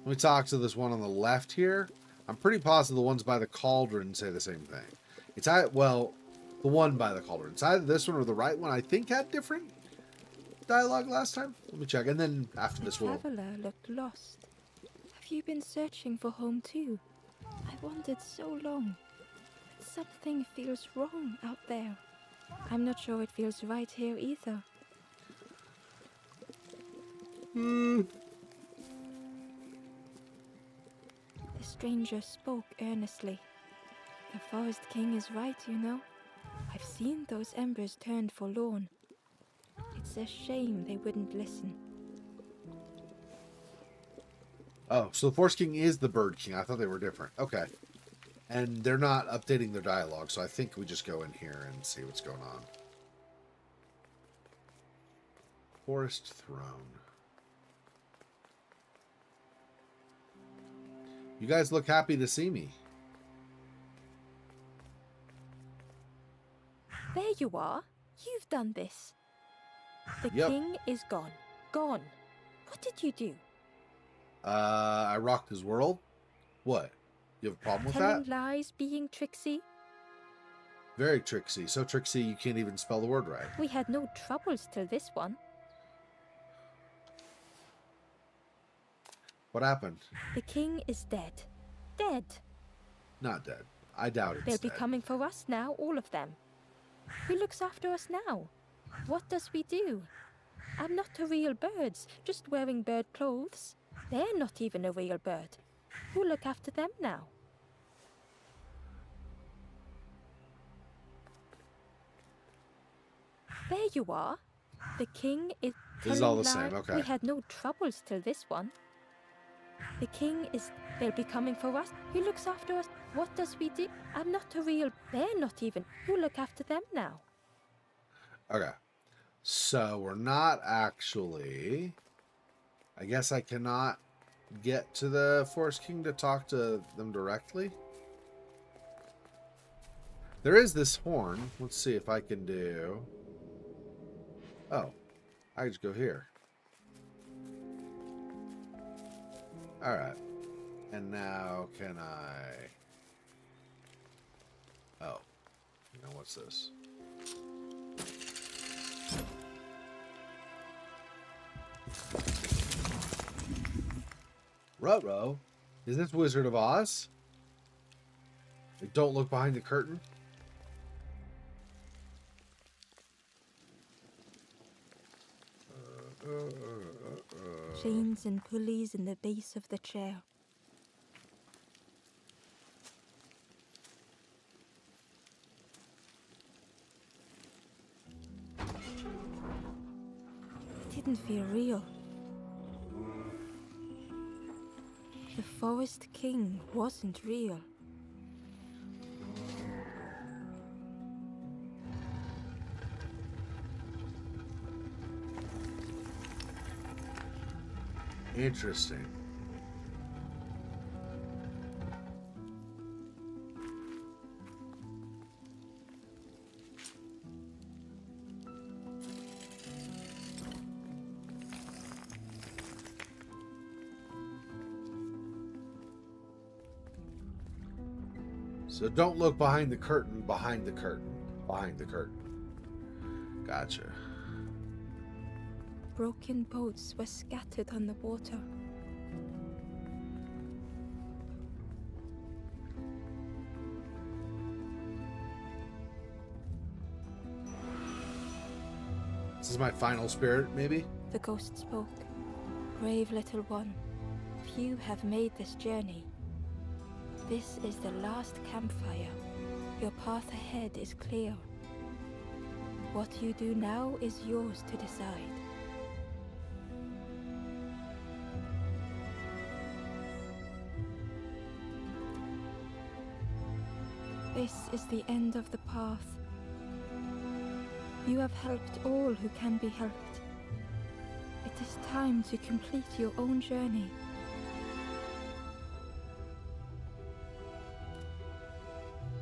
A: Let me talk to this one on the left here. I'm pretty positive the ones by the cauldron say the same thing. It's well, the one by the cauldron. It's either this one or the right one. I think had different dialogue last time. Let me check. And then after this
B: The
A: one.
B: traveler looked lost. Have you been searching for home too? I wandered so long. But something feels wrong out there. I'm not sure it feels right here either. The stranger spoke earnestly. The Forest King is right, you know. I've seen those embers turned forlorn. It's a shame they wouldn't listen.
A: Oh, so the Forest King is the Bird King. I thought they were different. Okay. And they're not updating their dialogue, so I think we just go in here and see what's going on. Forest Throne. You guys look happy to see me.
B: There you are. You've done this. The
A: Yep.
B: king is gone. Gone. What did you do?
A: I rocked his world. What? You have a problem with
B: Telling
A: that?
B: lies, being tricksy?
A: Very tricksy. So tricksy you can't even spell the word right.
B: We had no troubles till this one.
A: What happened?
B: The king is dead. Dead.
A: Not dead. I doubt it's
B: They'll be
A: dead.
B: coming for us now, all of them. Who looks after us now? What does we do? I'm not a real bird, just wearing bird clothes. They're not even a real bird. Who look after them now? There you are. The king is
A: This is all the
B: telling
A: same, okay.
B: We had no troubles till this one. The king is... They'll be coming for us. Who looks after us? What does we do? I'm not a real... They're not even. Who look after them now?
A: Okay. So we're not actually... I guess I cannot get to the Forest King to talk to them directly. There is this horn. Let's see if I can do... Oh. I just go here. Alright. And now can I... Oh. Now what's this? Ruh-roh. Is this Wizard of Oz? Don't look behind the curtain.
B: Chains and pulleys in the base of the chair. It didn't feel real. The Forest King wasn't real.
A: Interesting. So don't look behind the curtain, behind the curtain, behind the curtain. Gotcha.
B: Broken boats were scattered on the water.
A: This is my final spirit, maybe?
B: The ghost spoke. Brave little one, few have made this journey. This is the last campfire. Your path ahead is clear. What you do now is yours to decide. This is the end of the path. You have helped all who can be helped. It is time to complete your own journey.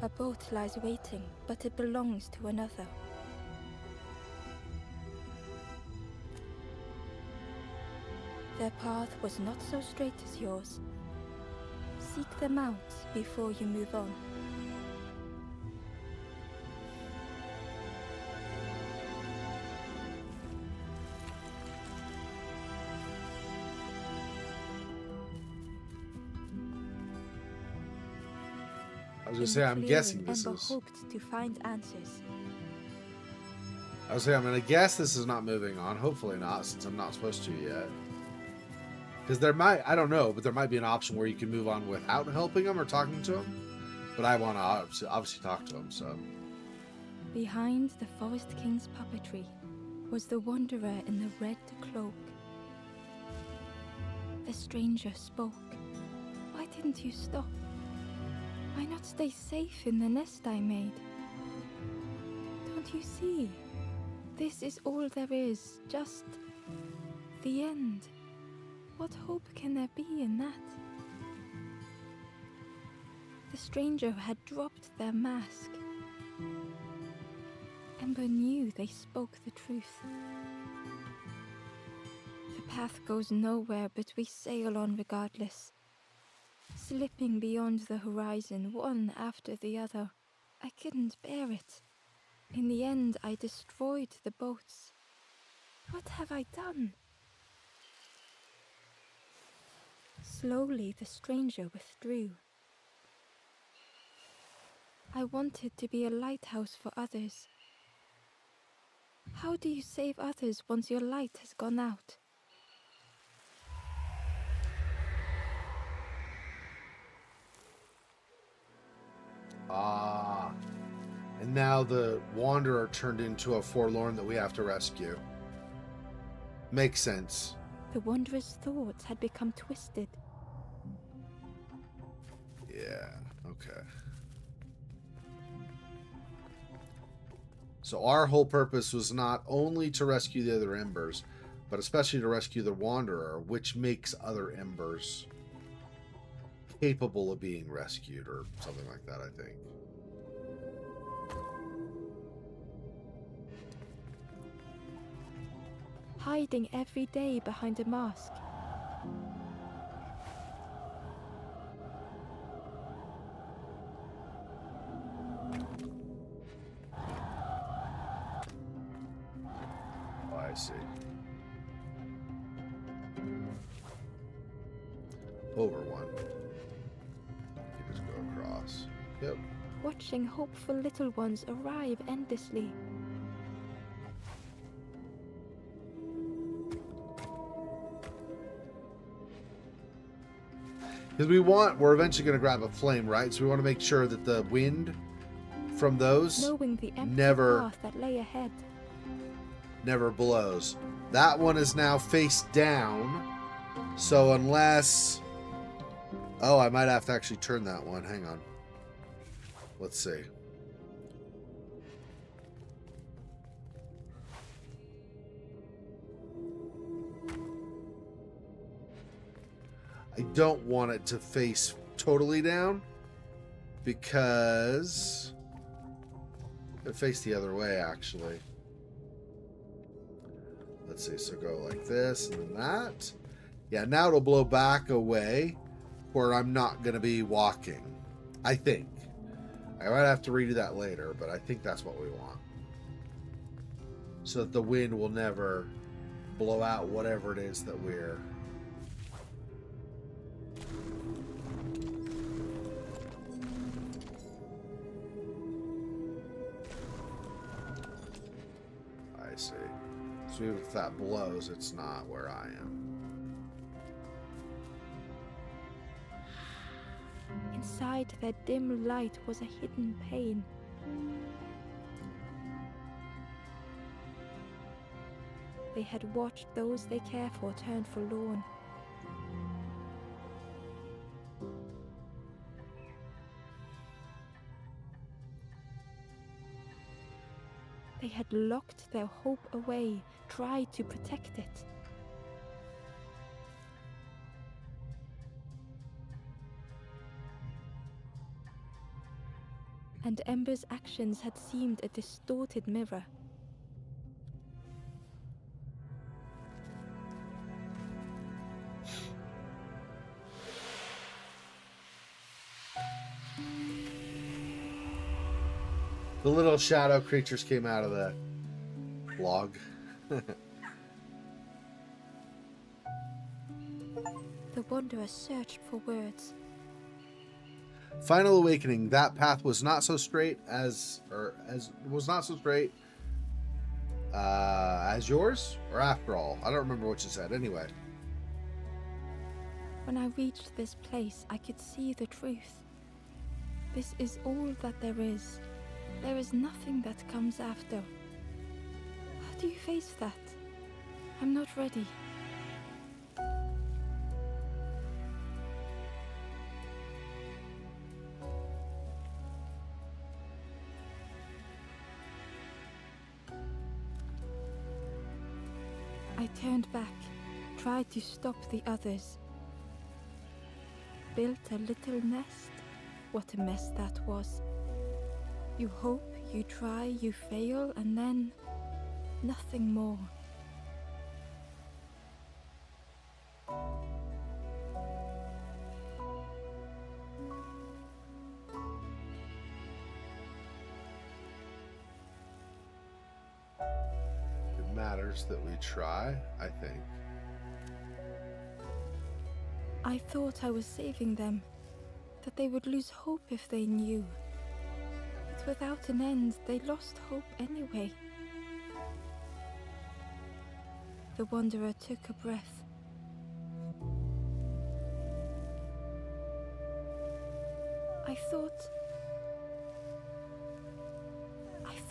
B: A boat lies waiting, but it belongs to another. Their path was not so straight as yours. Seek them out before you move on.
A: I was gonna say, I'm guessing this
B: Ember
A: is...
B: hoped to find answers.
A: I was saying, I'm gonna guess this is not moving on. Hopefully not, since I'm not supposed to yet. Because there might, I don't know, but there might be an option where you can move on without helping them or talking to them. But I want to obviously talk to them, so...
B: Behind the Forest King's puppetry was the wanderer in the red cloak. The stranger spoke. Why didn't you stop? Why not stay safe in the nest I made? Don't you see? This is all there is, just the end. What hope can there be in that? The stranger had dropped their mask. Ember knew they spoke the truth. The path goes nowhere, but we sail on regardless. Slipping beyond the horizon, one after the other. I couldn't bear it. In the end, I destroyed the boats. What have I done? Slowly, the stranger withdrew. I wanted to be a lighthouse for others. How do you save others once your light has gone out?
A: And And now the Wanderer turned into a forlorn that we have to rescue. Makes sense.
B: The Wanderer's thoughts had become twisted.
A: Yeah, okay. So our whole purpose was not only to rescue the other embers, but especially to rescue the Wanderer, which makes other embers capable of being rescued, or something like that, I think.
B: Hiding every day behind a mask.
A: Oh, I see. Over one. You just go across. Yep.
B: Watching hopeful little ones arrive endlessly.
A: Because we're eventually going to grab a flame, right? So we want to make sure that the wind from those
B: Knowing the empty
A: never
B: path that lay ahead.
A: blows. That one is now face down. So unless... Oh, I might have to actually turn that one. Hang on. Let's see. I don't want it to face totally down because it faced the other way, actually. Let's see. So go like this and then that. Yeah, now it'll blow back away where I'm not going to be walking. I think. I might have to redo that later, but I think that's what we want. So that the wind will never blow out whatever it is that we're... I see. So even if that blows, it's not where I am.
B: Inside their dim light was a hidden pain. They had watched those they care for turn forlorn. They had locked their hope away, tried to protect it. And Ember's actions had seemed a distorted mirror.
A: The little shadow creatures came out of the log.
B: The Wanderer searched for words.
A: Final awakening. That path was not so straight as yours, or after all. I don't remember what you said. Anyway.
B: When I reached this place, I could see the truth. This is all that there is. There is nothing that comes after. How do you face that? I'm not ready. I turned back, tried to stop the others. Built a little nest. What a mess that was. You hope, you try, you fail, and then nothing more.
A: It matters that we try, I think.
B: I thought I was saving them, that they would lose hope if they knew. But without an end, they lost hope anyway. The Wanderer took a breath.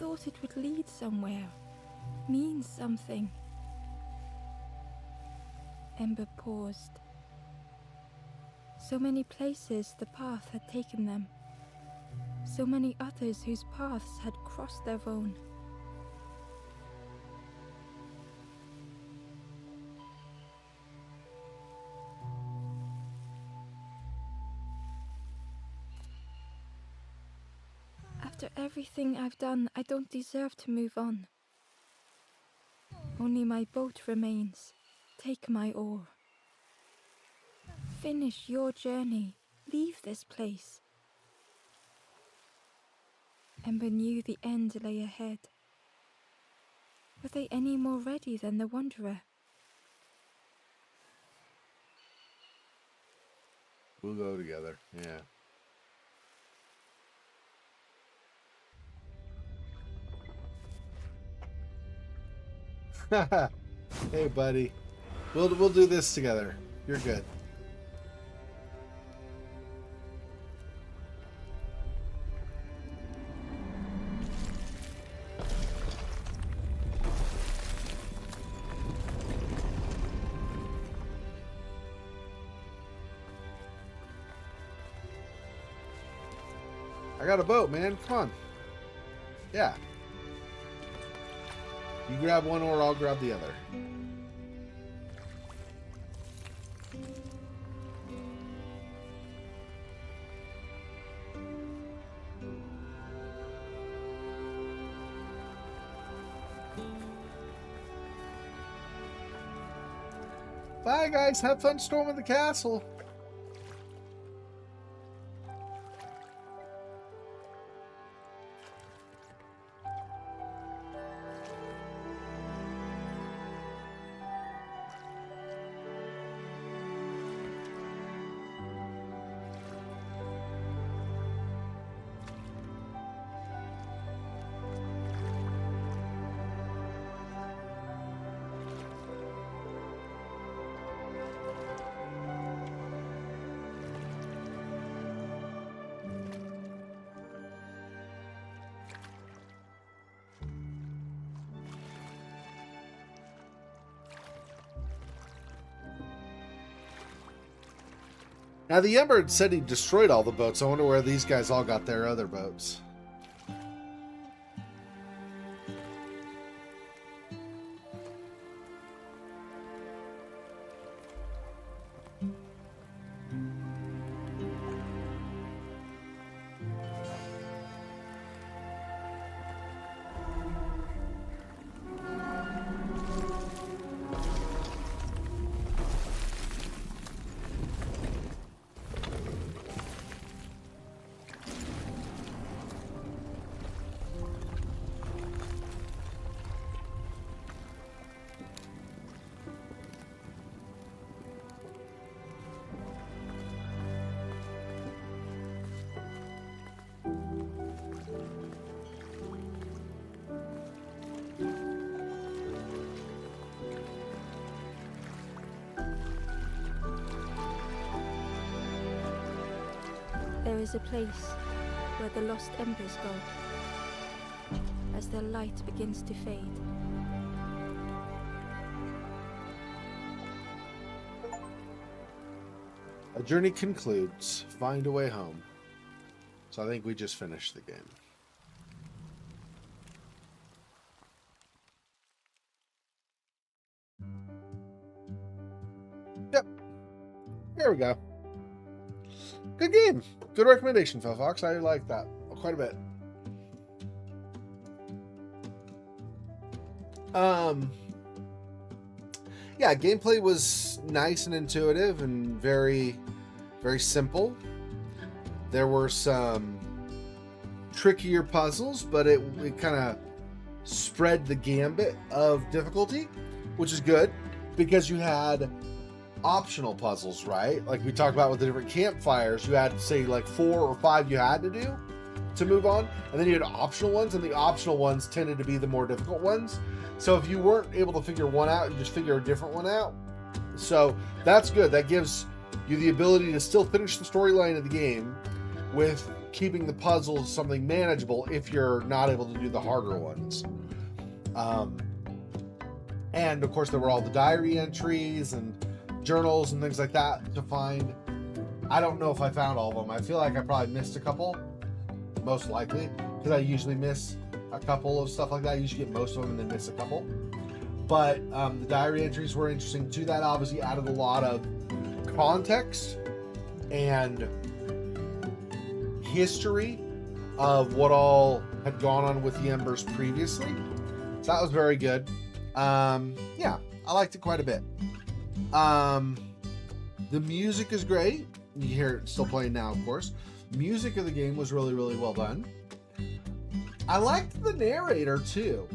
B: thought it would lead somewhere, mean something. Ember paused. So many places the path had taken them. So many others whose paths had crossed their own. After everything I've done, I don't deserve to move on. Only my boat remains. Take my oar. Finish your journey. Leave this place. Ember knew the end lay ahead. Were they any more ready than the Wanderer?
A: We'll go together, yeah. Hey, buddy. We'll do this together. You're good. I got a boat, man. Come on. Yeah. You grab one or I'll grab the other. Bye, guys. Have fun storming the castle. Now, the Ember said he destroyed all the boats. I wonder where these guys all got their other boats.
B: There is a place where the lost embers go, as their light begins to fade.
A: A journey concludes. Find a way home. So I think we just finished the game. Yep. There we go. Good game. Good recommendation, Phil Fox. I like that quite a bit. Yeah, gameplay was nice and intuitive and very, very simple. There were some trickier puzzles, but it kind of spread the gambit of difficulty, which is good because you had optional puzzles, right? Like we talked about with the different campfires, you had, say, like 4 or 5 you had to do to move on, and then you had optional ones, and the optional ones tended to be the more difficult ones. So if you weren't able to figure one out, you just figure a different one out. So that's good. That gives you the ability to still finish the storyline of the game with keeping the puzzles something manageable if you're not able to do the harder ones. And of course there were all the diary entries and journals and things like that to find. I don't know if I found all of them. I feel like I probably missed a couple, most likely, because I usually miss a couple of stuff like that. I usually get most of them and then miss a couple. But the diary entries were interesting too. That obviously added a lot of context and history of what all had gone on with the embers previously. So that was very good. Yeah, I liked it quite a bit. The music is great. You hear it still playing now, of course. Music of the game was really, really well done. I liked the narrator too.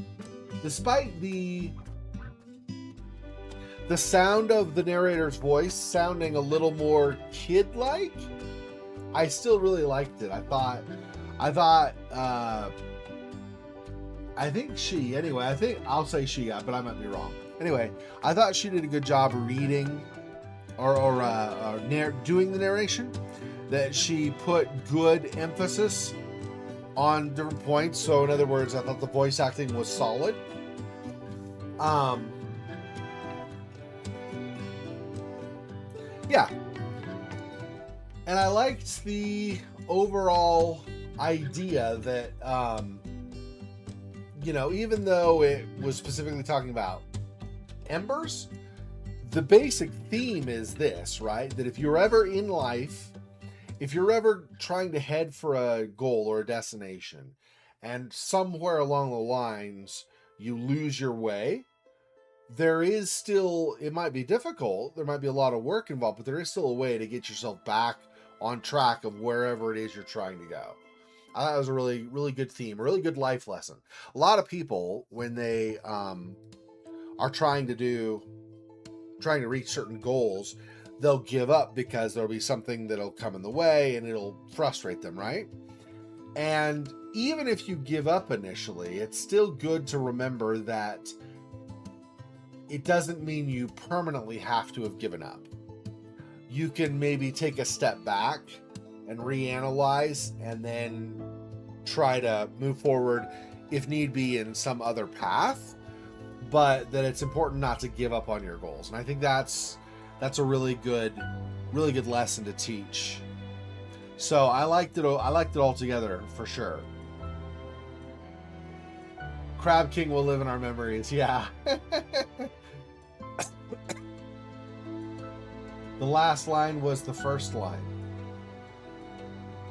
A: Despite the sound of the narrator's voice sounding a little more kid-like, I still really liked it. I think she, anyway, I think I'll say she, but I might be wrong. Anyway, I thought she did a good job reading or doing the narration, that she put good emphasis on different points. So in other words, I thought the voice acting was solid. Yeah. And I liked the overall idea that, even though it was specifically talking about embers, the basic theme is this, right? That if you're ever in life, if you're ever trying to head for a goal or a destination, and somewhere along the lines you lose your way, there is still, it might be difficult, there might be a lot of work involved, but there is still a way to get yourself back on track of wherever it is you're trying to go. I thought it was a really, really good theme, a really good life lesson. A lot of people, when they are trying to reach certain goals, they'll give up because there'll be something that'll come in the way and it'll frustrate them, right? And even if you give up initially, it's still good to remember that it doesn't mean you permanently have to have given up. You can maybe take a step back and reanalyze and then try to move forward if need be in some other path, but that it's important not to give up on your goals. And I think that's a really good lesson to teach. So I liked it all together for sure. Crab King will live in our memories. Yeah. The last line was the first line.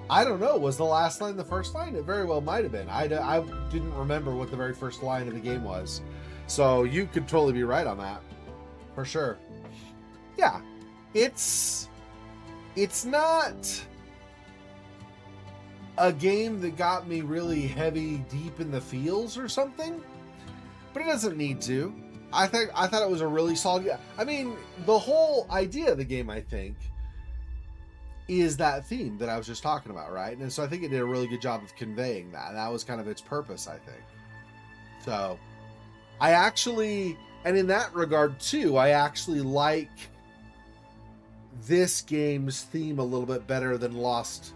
A: I don't know. Was the last line the first line? It very well might have been. I didn't remember what the very first line of the game was. So you could totally be right on that. For sure. Yeah. It's not a game that got me really heavy, deep in the feels or something, but it doesn't need to. I thought it was a really solid. I mean, the whole idea of the game, I think, is that theme that I was just talking about, right? And so I think it did a really good job of conveying that. That was kind of its purpose, I think. So I actually, and in that regard too, I actually like this game's theme a little bit better than Lost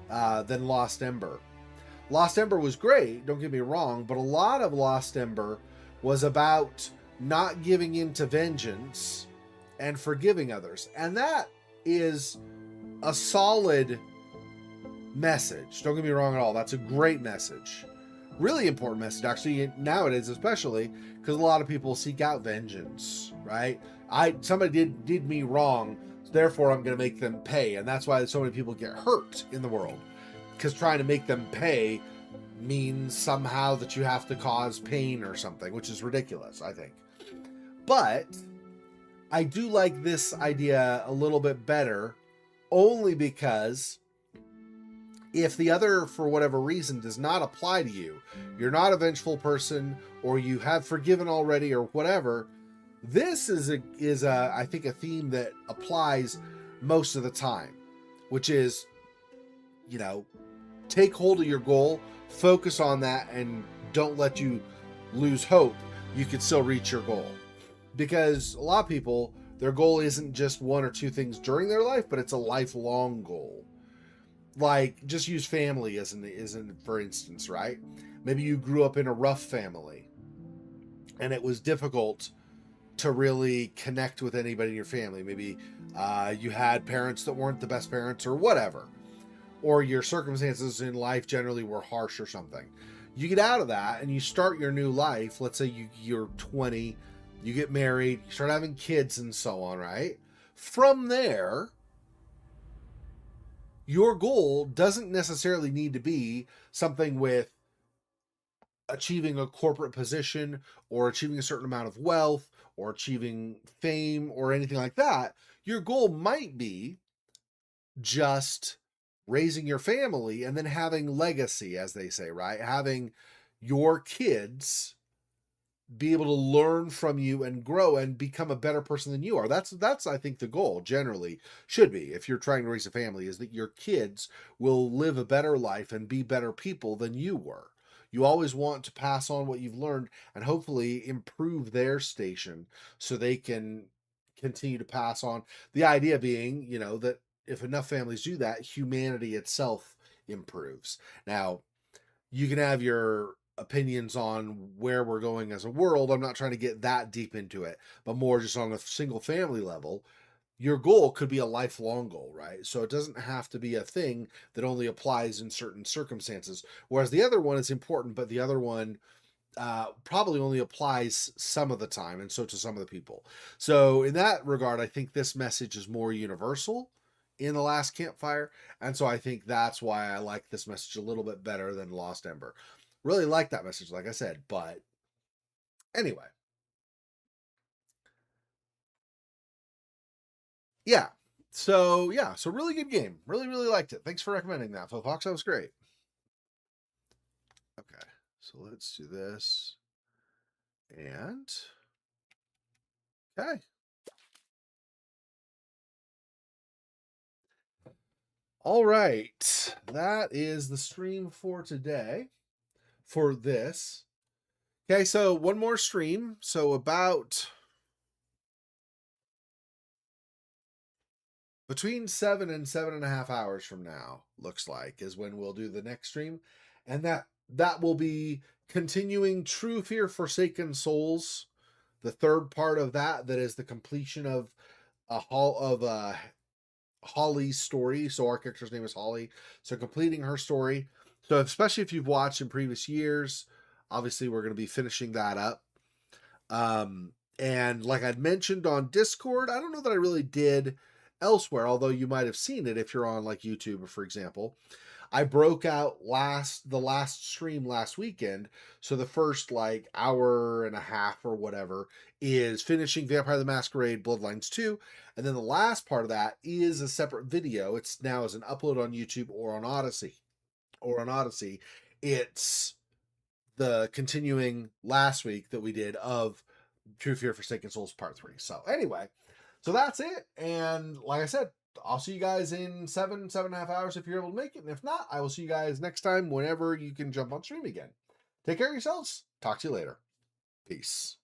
A: Ember. Lost Ember was great, don't get me wrong, but a lot of Lost Ember was about not giving in to vengeance and forgiving others. And that is a solid message. Don't get me wrong at all. That's a great message. Really important message, actually, nowadays, especially because a lot of people seek out vengeance, right? Somebody did me wrong, therefore I'm going to make them pay. And that's why so many people get hurt in the world, because trying to make them pay means somehow that you have to cause pain or something, which is ridiculous, I think. But I do like this idea a little bit better, only because if the other, for whatever reason, does not apply to you, you're not a vengeful person, or you have forgiven already, or whatever, this is I think a theme that applies most of the time, which is, take hold of your goal, focus on that, and don't let you lose hope. You can still reach your goal. Because a lot of people, their goal isn't just one or two things during their life, but it's a lifelong goal. Like, just use family as an for instance, right? Maybe you grew up in a rough family and it was difficult to really connect with anybody in your family. Maybe you had parents that weren't the best parents or whatever, or your circumstances in life generally were harsh or something. You get out of that and you start your new life. Let's say you're 20, you get married, you start having kids and so on, right? From there, your goal doesn't necessarily need to be something with achieving a corporate position or achieving a certain amount of wealth or achieving fame or anything like that. Your goal might be just raising your family and then having legacy, as they say, right? Having your kids be able to learn from you and grow and become a better person than you are. That's I think the goal generally should be, if you're trying to raise a family, is that your kids will live a better life and be better people than you were. You always want to pass on what you've learned and hopefully improve their station so they can continue to pass on. The idea being, that if enough families do that, humanity itself improves. Now, you can have your opinions on where we're going as a world. I'm not trying to get that deep into it, but more just on a single family level. Your goal could be a lifelong goal, right? So it doesn't have to be a thing that only applies in certain circumstances. Whereas the other one is important, but the other one probably only applies some of the time, and so to some of the people. So in that regard, I think this message is more universal in the last campfire, and so I think that's why I like this message a little bit better than Lost Ember. Really like that message, like I said, but anyway, yeah. So really good game. Really, really liked it. Thanks for recommending that, Phil Fox. That was great. Okay, so let's do this. And okay. All right. That is the stream for today for this. Okay, so one more stream. So about between 7 and 7.5 hours from now, looks like, is when we'll do the next stream. And that will be continuing True Fear Forsaken Souls. The third part of that is the completion of Holly's story. So our character's name is Holly. So completing her story. So especially if you've watched in previous years, obviously we're going to be finishing that up. And like I'd mentioned on Discord, I don't know that I really did elsewhere, although you might have seen it if you're on like YouTube, for example. I broke out the last stream last weekend. So the first like hour and a half or whatever is finishing Vampire the Masquerade Bloodlines 2. And then the last part of that is a separate video. It's now as an upload on YouTube or on Odyssey. It's the continuing last week that we did of True Fear Forsaken Souls Part 3. So anyway, so that's it. And like I said, I'll see you guys in 7.5 hours if you're able to make it. And if not, I will see you guys next time whenever you can jump on stream again. Take care of yourselves. Talk to you later. Peace.